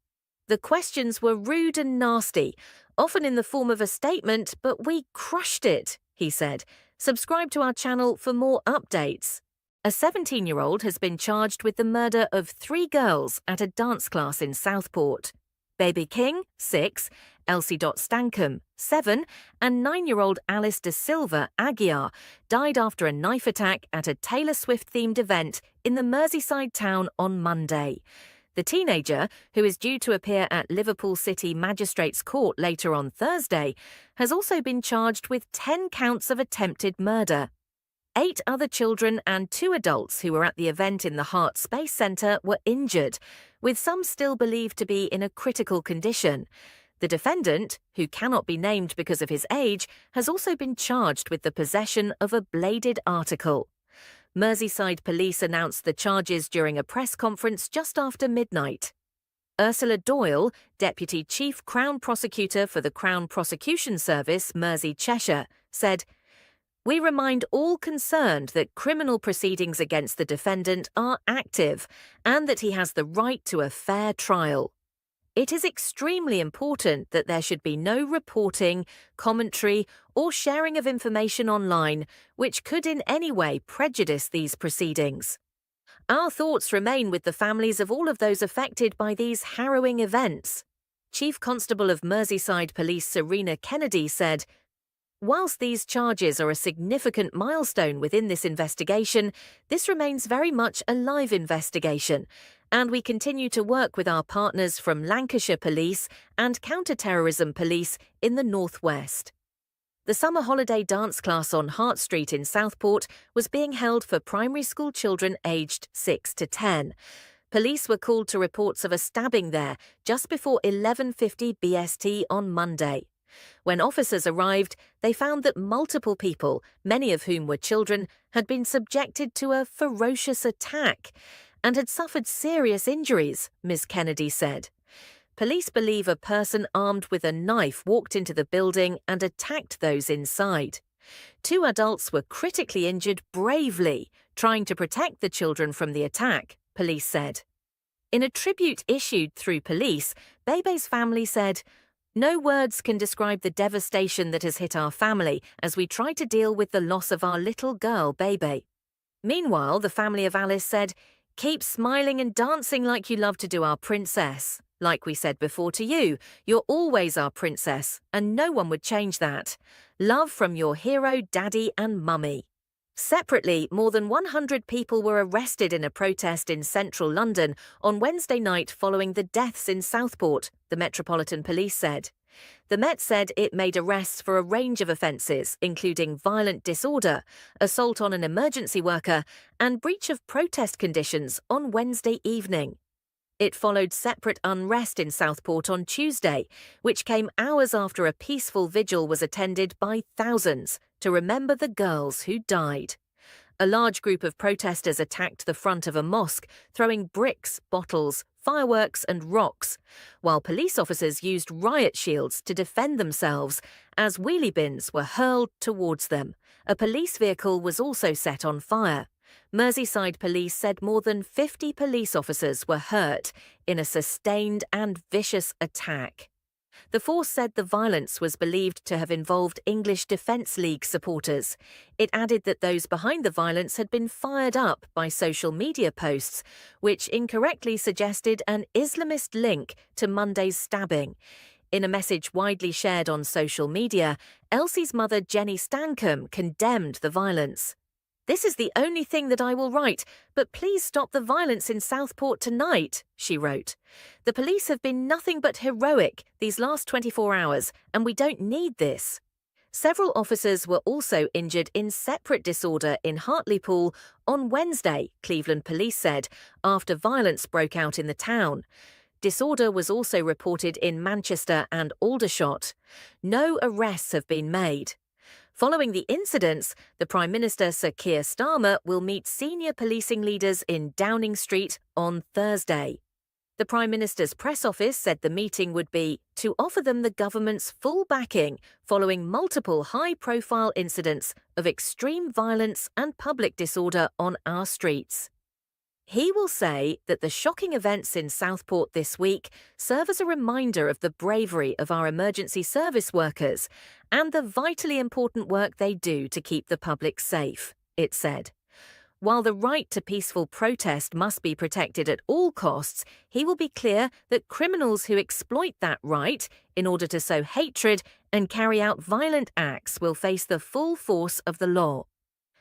"The questions were rude and nasty, often in the form of a statement, but we crushed it," he said. Subscribe to our channel for more updates. A 17-year-old has been charged with the murder of 3 girls at a dance class in Southport. Baby King, 6, Elsie Stankham, 7, and 9-year-old Alice De Silva Aguiar died after a knife attack at a Taylor Swift-themed event in the Merseyside town on Monday. The teenager, who is due to appear at Liverpool City Magistrates Court later on Thursday, has also been charged with 10 counts of attempted murder. 8 other children and 2 adults who were at the event in the Hart Space Centre were injured, with some still believed to be in a critical condition. The defendant, who cannot be named because of his age, has also been charged with the possession of a bladed article. Merseyside police announced the charges during a press conference just after midnight. Ursula Doyle, Deputy Chief Crown Prosecutor for the Crown Prosecution Service, Mersey, Cheshire, said, "We remind all concerned that criminal proceedings against the defendant are active and that he has the right to a fair trial. It is extremely important that there should be no reporting, commentary, or sharing of information online which could in any way prejudice these proceedings. Our thoughts remain with the families of all of those affected by these harrowing events." Chief Constable of Merseyside Police Serena Kennedy said, "Whilst these charges are a significant milestone within this investigation, this remains very much a live investigation, and we continue to work with our partners from Lancashire Police and Counter-Terrorism Police in the Northwest." The summer holiday dance class on Hart Street in Southport was being held for primary school children aged 6 to 10. Police were called to reports of a stabbing there just before 11:50 BST on Monday. When officers arrived, they found that multiple people, many of whom were children, had been subjected to a ferocious attack and had suffered serious injuries, Ms. Kennedy said. Police believe a person armed with a knife walked into the building and attacked those inside. 2 adults were critically injured bravely trying to protect the children from the attack, police said. In a tribute issued through police, Bebe's family said, "No words can describe the devastation that has hit our family as we try to deal with the loss of our little girl, Bebe." Meanwhile, the family of Alice said, "Keep smiling and dancing like you love to do, our princess. Like we said before to you, you're always our princess, and no one would change that. Love from your hero, Daddy and Mummy." Separately, more than 100 people were arrested in a protest in central London on Wednesday night following the deaths in Southport, the Metropolitan Police said. The Met said it made arrests for a range of offences, including violent disorder, assault on an emergency worker, and breach of protest conditions on Wednesday evening. It followed separate unrest in Southport on Tuesday, which came hours after a peaceful vigil was attended by thousands to remember the girls who died. A large group of protesters attacked the front of a mosque, throwing bricks, bottles, fireworks and rocks, while police officers used riot shields to defend themselves as wheelie bins were hurled towards them. A police vehicle was also set on fire. Merseyside police said more than 50 police officers were hurt in a sustained and vicious attack. The force said the violence was believed to have involved English Defence League supporters. It added that those behind the violence had been fired up by social media posts, which incorrectly suggested an Islamist link to Monday's stabbing. In a message widely shared on social media, Elsie's mother Jenny Stancombe condemned the violence. "This is the only thing that I will write, but please stop the violence in Southport tonight," she wrote. "The police have been nothing but heroic these last 24 hours, and we don't need this." Several officers were also injured in separate disorder in Hartlepool on Wednesday, Cleveland police said, after violence broke out in the town. Disorder was also reported in Manchester and Aldershot. No arrests have been made. Following the incidents, the Prime Minister Sir Keir Starmer will meet senior policing leaders in Downing Street on Thursday. The Prime Minister's press office said the meeting would be to offer them the government's full backing following multiple high-profile incidents of extreme violence and public disorder on our streets. He will say that the shocking events in Southport this week serve as a reminder of the bravery of our emergency service workers and the vitally important work they do to keep the public safe, it said. While the right to peaceful protest must be protected at all costs, he will be clear that criminals who exploit that right in order to sow hatred and carry out violent acts will face the full force of the law.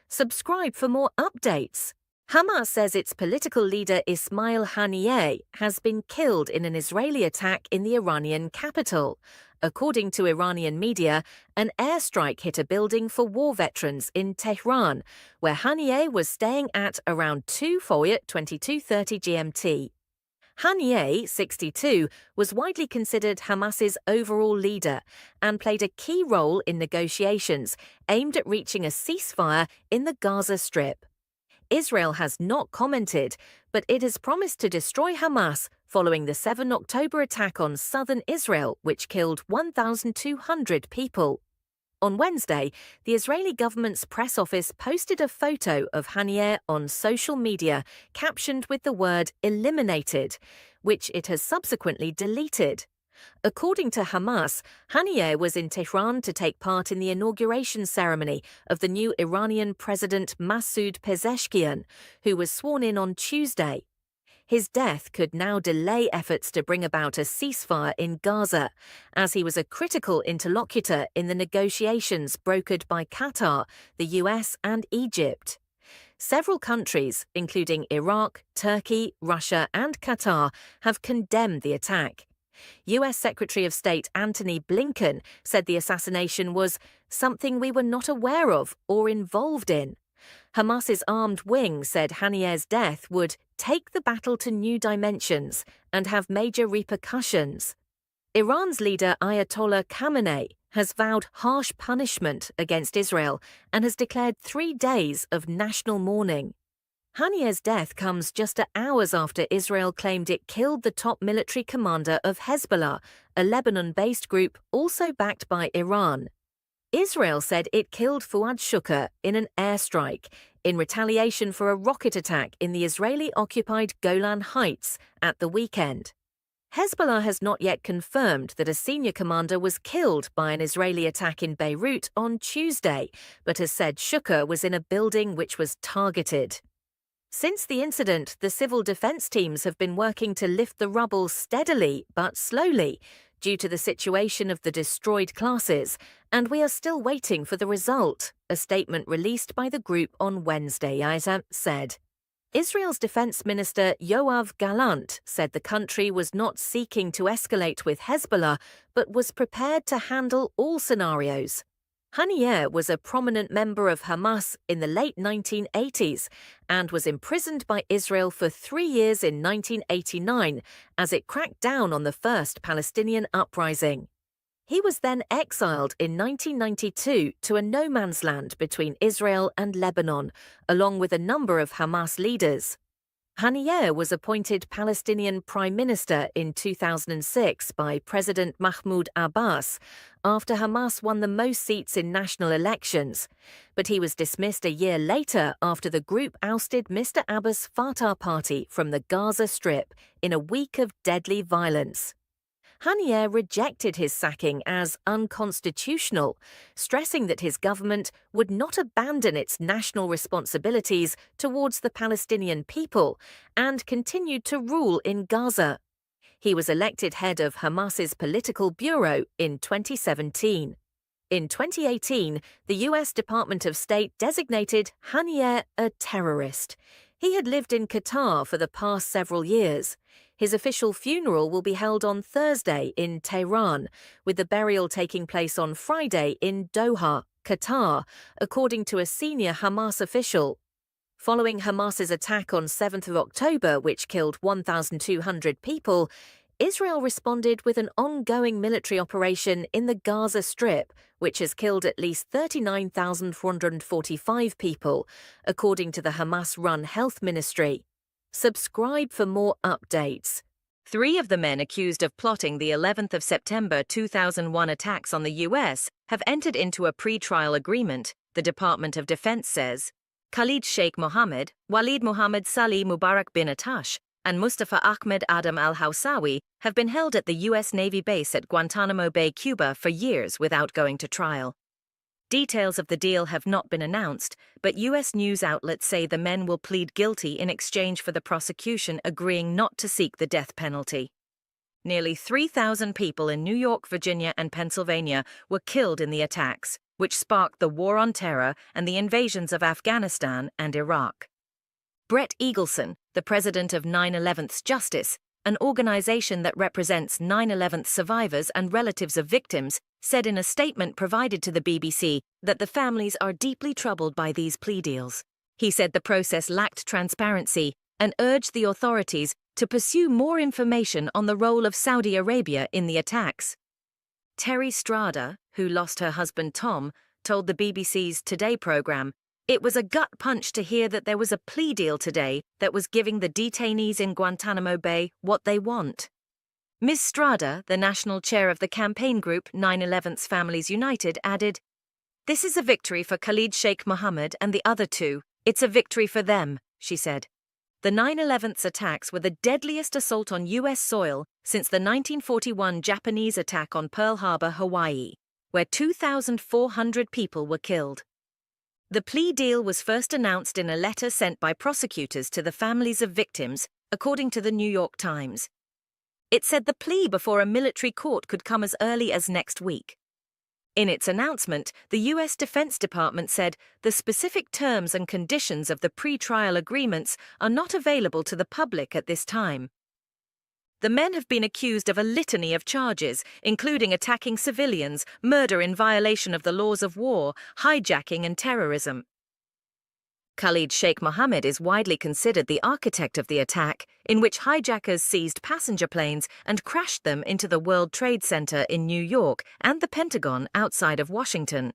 Subscribe for more updates. Hamas says its political leader Ismail Haniyeh has been killed in an Israeli attack in the Iranian capital. According to Iranian media, an airstrike hit a building for war veterans in Tehran, where Haniyeh was staying at around 2:22:30 GMT. Haniyeh, 62, was widely considered Hamas's overall leader and played a key role in negotiations aimed at reaching a ceasefire in the Gaza Strip. Israel has not commented, but it has promised to destroy Hamas following the 7 October attack on southern Israel, which killed 1,200 people. On Wednesday, the Israeli government's press office posted a photo of Haniyeh on social media captioned with the word "eliminated," which it has subsequently deleted. According to Hamas, Haniyeh was in Tehran to take part in the inauguration ceremony of the new Iranian President Masoud Pezeshkian, who was sworn in on Tuesday. His death could now delay efforts to bring about a ceasefire in Gaza, as he was a critical interlocutor in the negotiations brokered by Qatar, the US, and Egypt. Several countries, including Iraq, Turkey, Russia, and Qatar, have condemned the attack. US Secretary of State Antony Blinken said the assassination was something we were not aware of or involved in. Hamas's armed wing said Haniyeh's death would take the battle to new dimensions and have major repercussions. Iran's leader Ayatollah Khamenei has vowed harsh punishment against Israel and has declared 3 days of national mourning. Haniyeh's death comes just hours after Israel claimed it killed the top military commander of Hezbollah, a Lebanon-based group also backed by Iran. Israel said it killed Fuad Shukr in an airstrike. in retaliation for a rocket attack in the Israeli-occupied Golan Heights at the weekend. Hezbollah has not yet confirmed that a senior commander was killed by an Israeli attack in Beirut on Tuesday, but has said Shukr was in a building which was targeted. Since the incident, the civil defense teams have been working to lift the rubble steadily but slowly due to the situation of the destroyed classes, and we are still waiting for the result, a statement released by the group on Wednesday said. Israel's defense minister Yoav Gallant said the country was not seeking to escalate with Hezbollah, but was prepared to handle all scenarios. Haniyeh was a prominent member of Hamas in the late 1980s and was imprisoned by Israel for 3 years in 1989 as it cracked down on the first Palestinian uprising. He was then exiled in 1992 to a no-man's land between Israel and Lebanon, along with a number of Hamas leaders. Haniyeh was appointed Palestinian Prime Minister in 2006 by President Mahmoud Abbas after Hamas won the most seats in national elections, but he was dismissed a year later after the group ousted Mr. Abbas' Fatah Party from the Gaza Strip in a week of deadly violence. Haniyeh rejected his sacking as unconstitutional, stressing that his government would not abandon its national responsibilities towards the Palestinian people and continued to rule in Gaza. He was elected head of Hamas's political bureau in 2017. In 2018, the U.S. Department of State designated Haniyeh a terrorist. He had lived in Qatar for the past several years. His official funeral will be held on Thursday in Tehran, with the burial taking place on Friday in Doha, Qatar, according to a senior Hamas official. Following Hamas's attack on 7th of October, which killed 1,200 people, Israel responded with an ongoing military operation in the Gaza Strip, which has killed at least 39,445 people, according to the Hamas-run health ministry. Subscribe for more updates. 3 of the men accused of plotting the 11th of September 2001 attacks on the U.S. have entered into a pre-trial agreement, the Department of Defense says. Khalid Sheikh Mohammed, Walid Mohammed Salih Mubarak bin Atash, and Mustafa Ahmed Adam al-Hawsawi have been held at the U.S. Navy base at Guantanamo Bay, Cuba, for years without going to trial. Details of the deal have not been announced, but U.S. news outlets say the men will plead guilty in exchange for the prosecution agreeing not to seek the death penalty. Nearly 3,000 people in New York, Virginia, and Pennsylvania were killed in the attacks, which sparked the War on Terror and the invasions of Afghanistan and Iraq. Brett Eagleson, the president of 9/11's Justice, an organization that represents 9/11 survivors and relatives of victims, said in a statement provided to the BBC that the families are deeply troubled by these plea deals. He said the process lacked transparency and urged the authorities to pursue more information on the role of Saudi Arabia in the attacks. Terry Strada, who lost her husband Tom, told the BBC's Today programme, "It was a gut punch to hear that there was a plea deal today that was giving the detainees in Guantanamo Bay what they want." Ms. Strada, the national chair of the campaign group 9/11's Families United, added, "This is a victory for Khalid Sheikh Mohammed and the other 2. It's a victory for them," she said. The 9/11's attacks were the deadliest assault on U.S. soil since the 1941 Japanese attack on Pearl Harbor, Hawaii, where 2,400 people were killed. The plea deal was first announced in a letter sent by prosecutors to the families of victims, according to the New York Times. It said the plea before a military court could come as early as next week. In its announcement, the U.S. Defense Department said the specific terms and conditions of the pre-trial agreements are not available to the public at this time. The men have been accused of a litany of charges, including attacking civilians, murder in violation of the laws of war, hijacking and terrorism. Khalid Sheikh Mohammed is widely considered the architect of the attack, in which hijackers seized passenger planes and crashed them into the World Trade Center in New York and the Pentagon outside of Washington.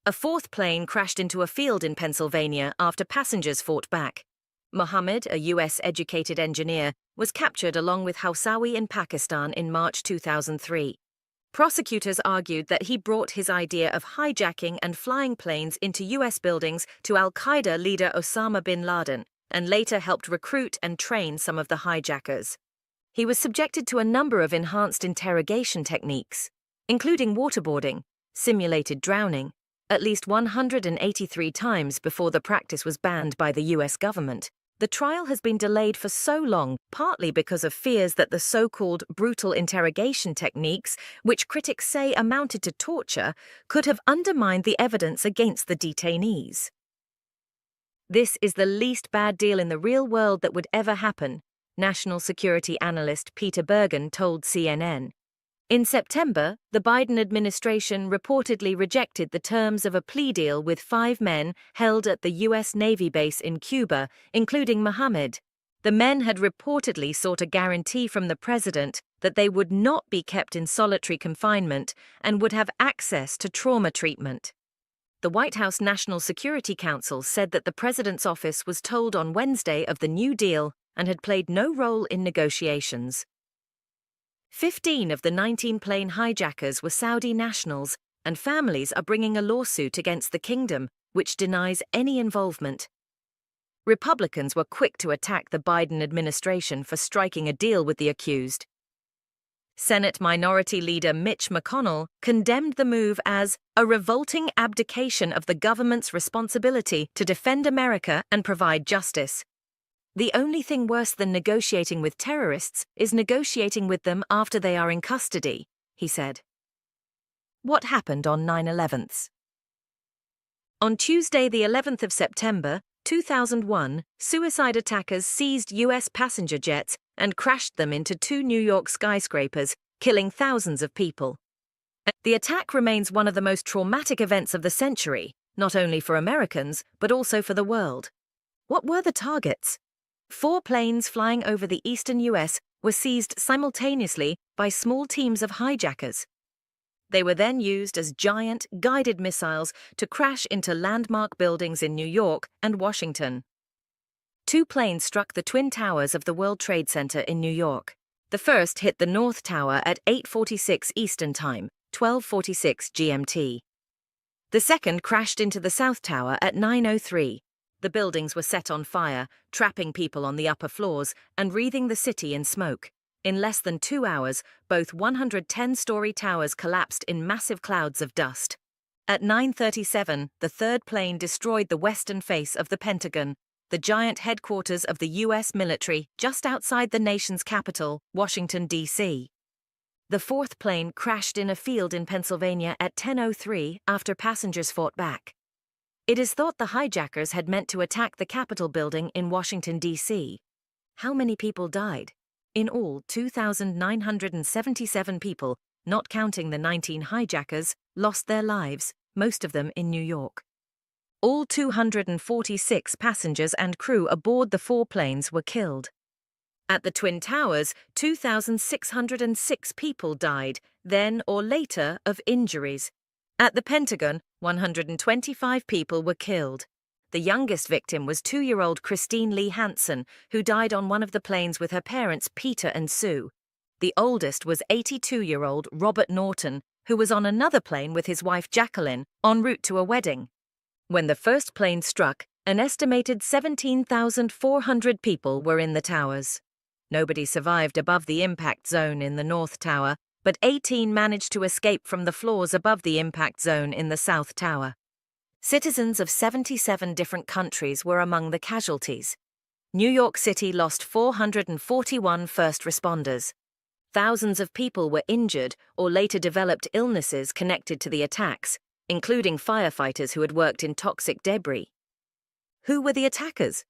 A 4th plane crashed into a field in Pennsylvania after passengers fought back. Mohammed, a US-educated engineer, was captured along with Hawsawi in Pakistan in March 2003. Prosecutors argued that he brought his idea of hijacking and flying planes into U.S. buildings to al-Qaeda leader Osama bin Laden, and later helped recruit and train some of the hijackers. He was subjected to a number of enhanced interrogation techniques, including waterboarding, simulated drowning, at least 183 times before the practice was banned by the U.S. government. The trial has been delayed for so long, partly because of fears that the so-called brutal interrogation techniques, which critics say amounted to torture, could have undermined the evidence against the detainees. This is the least bad deal in the real world that would ever happen, national security analyst Peter Bergen told CNN. In September, the Biden administration reportedly rejected the terms of a plea deal with 5 men held at the U.S. Navy base in Cuba, including Mohammed. The men had reportedly sought a guarantee from the president that they would not be kept in solitary confinement and would have access to trauma treatment. The White House National Security Council said that the president's office was told on Wednesday of the new deal and had played no role in negotiations. 15 of the 19 plane hijackers were Saudi nationals, and families are bringing a lawsuit against the kingdom, which denies any involvement. Republicans were quick to attack the Biden administration for striking a deal with the accused. Senate Minority Leader Mitch McConnell condemned the move as a revolting abdication of the government's responsibility to defend America and provide justice. The only thing worse than negotiating with terrorists is negotiating with them after they are in custody, he said. What happened on 9/11? On Tuesday, the 11th of September, 2001, suicide attackers seized U.S. passenger jets and crashed them into 2 New York skyscrapers, killing thousands of people. The attack remains one of the most traumatic events of the century, not only for Americans, but also for the world. What were the targets? 4 planes flying over the eastern U.S. were seized simultaneously by small teams of hijackers. They were then used as giant, guided missiles to crash into landmark buildings in New York and Washington. 2 planes struck the Twin Towers of the World Trade Center in New York. The first hit the North Tower at 8:46 Eastern Time, 12:46 GMT. The second crashed into the South Tower at 9:03. The buildings were set on fire, trapping people on the upper floors and wreathing the city in smoke. In less than 2 hours, both 110-story towers collapsed in massive clouds of dust. At 9:37, the third plane destroyed the western face of the Pentagon, the giant headquarters of the U.S. military just outside the nation's capital, Washington, D.C. The fourth plane crashed in a field in Pennsylvania at 10:03 after passengers fought back. It is thought the hijackers had meant to attack the Capitol building in Washington, D.C. How many people died? In all, 2,977 people, not counting the 19 hijackers, lost their lives, most of them in New York. All 246 passengers and crew aboard the 4 planes were killed. At the Twin Towers, 2,606 people died, then or later, of injuries. At the Pentagon, 125 people were killed. The youngest victim was 2-year-old Christine Lee Hansen, who died on one of the planes with her parents Peter and Sue. The oldest was 82-year-old Robert Norton, who was on another plane with his wife Jacqueline, en route to a wedding. When the first plane struck, an estimated 17,400 people were in the towers. Nobody survived above the impact zone in the North Tower, but 18 managed to escape from the floors above the impact zone in the South Tower. Citizens of 77 different countries were among the casualties. New York City lost 441 first responders. Thousands of people were injured or later developed illnesses connected to the attacks, including firefighters who had worked in toxic debris. Who were the attackers?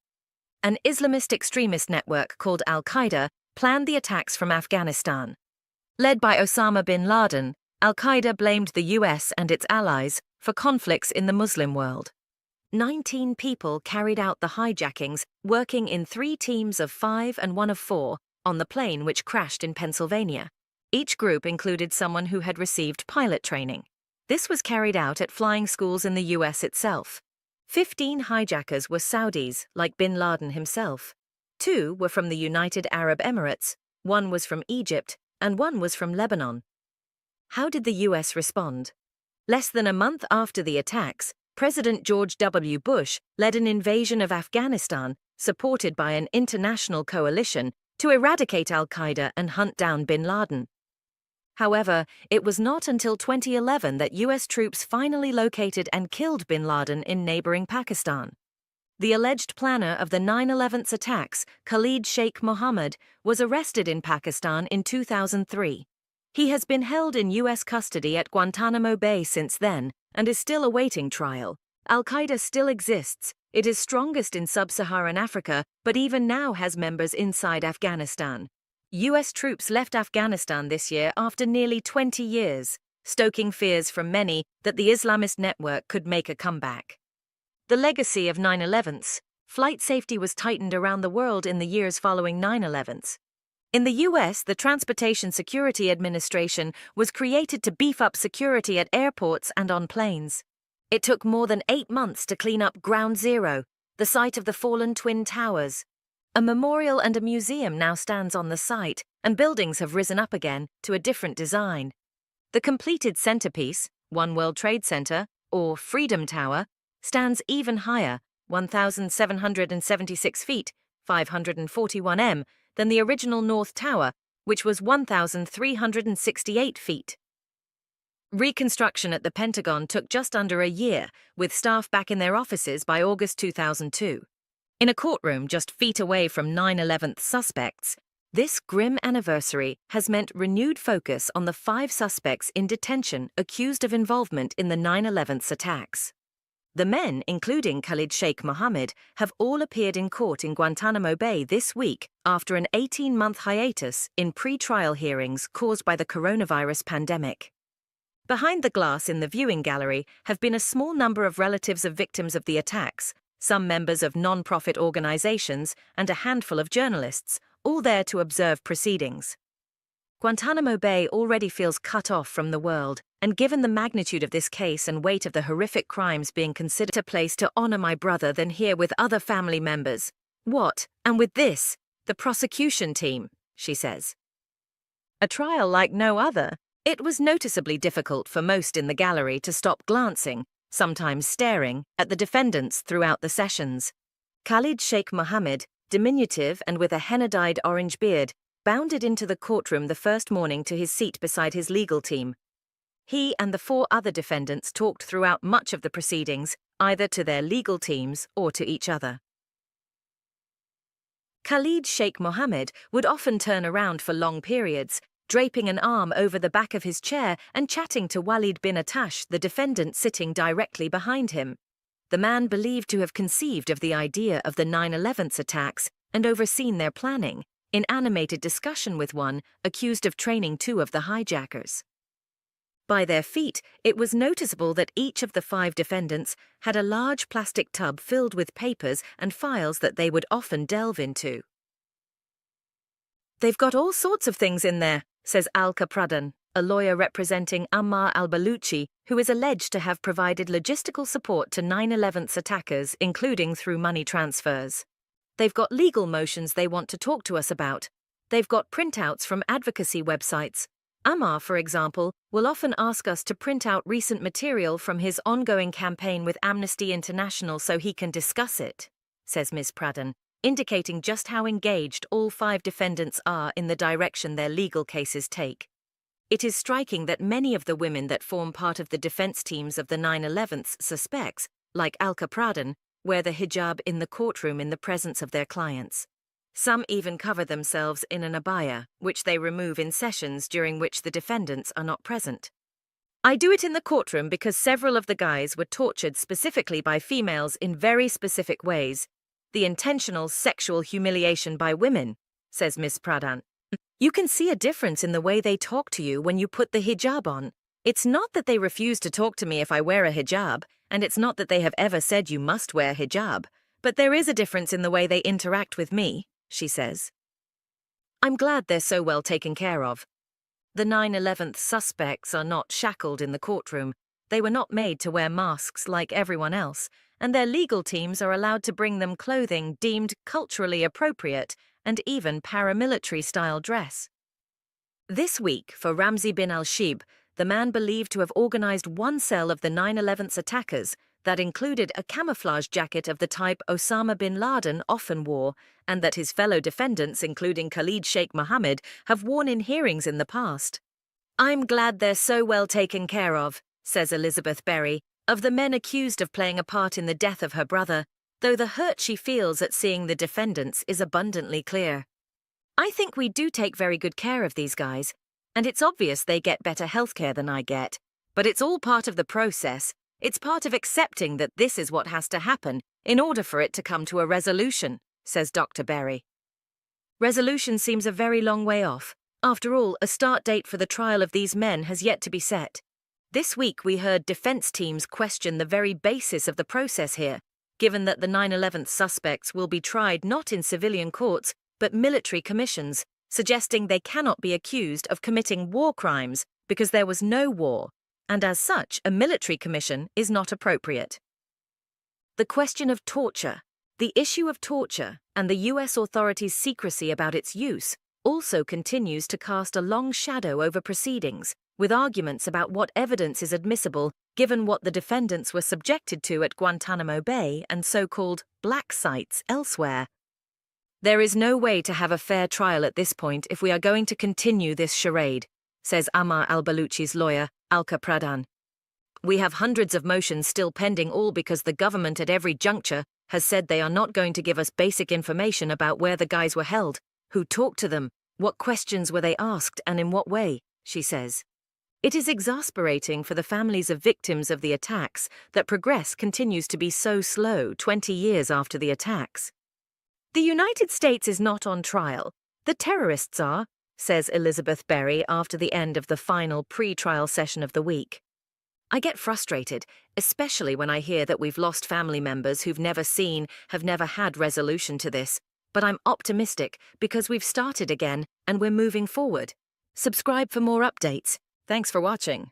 An Islamist extremist network called al-Qaeda planned the attacks from Afghanistan. Led by Osama bin Laden, al-Qaeda blamed the US and its allies for conflicts in the Muslim world. 19 people carried out the hijackings, working in 3 teams of 5 and 1 of 4 on the plane which crashed in Pennsylvania. Each group included someone who had received pilot training. This was carried out at flying schools in the US itself. 15 hijackers were Saudis, like bin Laden himself. 2 were from the United Arab Emirates, 1 was from Egypt, and 1 was from Lebanon. How did the US respond? Less than a month after the attacks, President George W. Bush led an invasion of Afghanistan, supported by an international coalition, to eradicate al-Qaeda and hunt down bin Laden. However, it was not until 2011 that US troops finally located and killed bin Laden in neighboring Pakistan. The alleged planner of the 9/11 attacks, Khalid Sheikh Mohammed, was arrested in Pakistan in 2003. He has been held in US custody at Guantanamo Bay since then and is still awaiting trial. Al-Qaeda still exists. It is strongest in sub-Saharan Africa, but even now has members inside Afghanistan. US troops left Afghanistan this year after nearly 20 years, stoking fears from many that the Islamist network could make a comeback. The legacy of 9/11s. Flight safety was tightened around the world in the years following 9/11s. In the US, the Transportation Security Administration was created to beef up security at airports and on planes. It took more than 8 months to clean up Ground Zero, the site of the fallen Twin Towers. A memorial and a museum now stands on the site, and buildings have risen up again to a different design. The completed centerpiece, One World Trade Center, or Freedom Tower, stands even higher, 1,776 feet, 541 m, than the original North Tower, which was 1,368 feet. Reconstruction at the Pentagon took just under a year, with staff back in their offices by August 2002. In a courtroom just feet away from 9/11 suspects, this grim anniversary has meant renewed focus on the 5 suspects in detention accused of involvement in the 9/11 attacks. The men, including Khalid Sheikh Mohammed, have all appeared in court in Guantanamo Bay this week after an 18-month hiatus in pre-trial hearings caused by the coronavirus pandemic. Behind the glass in the viewing gallery have been a small number of relatives of victims of the attacks, some members of non-profit organizations, and a handful of journalists, all there to observe proceedings. Guantanamo Bay already feels cut off from the world, and given the magnitude of this case and weight of the horrific crimes being considered a place to honor my brother than here with other family members. What, and with this, the prosecution team, she says. A trial like no other, it was noticeably difficult for most in the gallery to stop glancing, sometimes staring, at the defendants throughout the sessions. Khalid Sheikh Mohammed, diminutive and with a henna-dyed orange beard, bounded into the courtroom the first morning to his seat beside his legal team. He and the 4 other defendants talked throughout much of the proceedings, either to their legal teams or to each other. Khalid Sheikh Mohammed would often turn around for long periods, draping an arm over the back of his chair and chatting to Walid bin Attash, the defendant sitting directly behind him. The man believed to have conceived of the idea of the 9/11 attacks and overseen their planning, in animated discussion with one accused of training 2 of the hijackers. By their feet, it was noticeable that each of the 5 defendants had a large plastic tub filled with papers and files that they would often delve into. "They've got all sorts of things in there," says Alka Pradhan, a lawyer representing Ammar al-Baluchi, who is alleged to have provided logistical support to 9/11 attackers, including through money transfers. "They've got legal motions they want to talk to us about. They've got printouts from advocacy websites. Ammar, for example, will often ask us to print out recent material from his ongoing campaign with Amnesty International so he can discuss it," says Ms. Pradhan, indicating just how engaged all 5 defendants are in the direction their legal cases take. It is striking that many of the women that form part of the defense teams of the 9/11 suspects, like Alka Pradhan, wear the hijab in the courtroom in the presence of their clients. Some even cover themselves in an abaya, which they remove in sessions during which the defendants are not present. "I do it in the courtroom because several of the guys were tortured specifically by females in very specific ways. The intentional sexual humiliation by women," says Ms. Pradhan. "You can see a difference in the way they talk to you when you put the hijab on. It's not that they refuse to talk to me if I wear a hijab, and it's not that they have ever said you must wear hijab, but there is a difference in the way they interact with me," she says. "I'm glad they're so well taken care of." The 9/11 suspects are not shackled in the courtroom. They were not made to wear masks like everyone else, and their legal teams are allowed to bring them clothing deemed culturally appropriate and even paramilitary-style dress. This week, for Ramzi bin al-Shibh, the man believed to have organized one cell of the 9/11's attackers that included a camouflage jacket of the type Osama bin Laden often wore, and that his fellow defendants, including Khalid Sheikh Mohammed, have worn in hearings in the past. "I'm glad they're so well taken care of," says Elizabeth Berry, of the men accused of playing a part in the death of her brother, though the hurt she feels at seeing the defendants is abundantly clear. "I think we do take very good care of these guys, and it's obvious they get better healthcare than I get. But it's all part of the process. It's part of accepting that this is what has to happen in order for it to come to a resolution," says Dr. Berry. Resolution seems a very long way off. After all, a start date for the trial of these men has yet to be set. This week we heard defense teams question the very basis of the process here, given that the 9/11 suspects will be tried not in civilian courts, but military commissions, suggesting they cannot be accused of committing war crimes because there was no war, and as such, a military commission is not appropriate. The question of torture, the issue of torture, and the US authorities' secrecy about its use also continues to cast a long shadow over proceedings, with arguments about what evidence is admissible given what the defendants were subjected to at Guantanamo Bay and so-called black sites elsewhere. "There is no way to have a fair trial at this point if we are going to continue this charade," says Ammar al-Baluchi's lawyer, Alka Pradhan. "We have hundreds of motions still pending, all because the government at every juncture has said they are not going to give us basic information about where the guys were held, who talked to them, what questions were they asked, and in what way," she says. It is exasperating for the families of victims of the attacks that progress continues to be so slow 20 years after the attacks. "The United States is not on trial. The terrorists are," says Elizabeth Berry after the end of the final pre-trial session of the week. "I get frustrated, especially when I hear that we've lost family members who've never seen, have never had resolution to this. But I'm optimistic because we've started again and we're moving forward." Subscribe for more updates. Thanks for watching.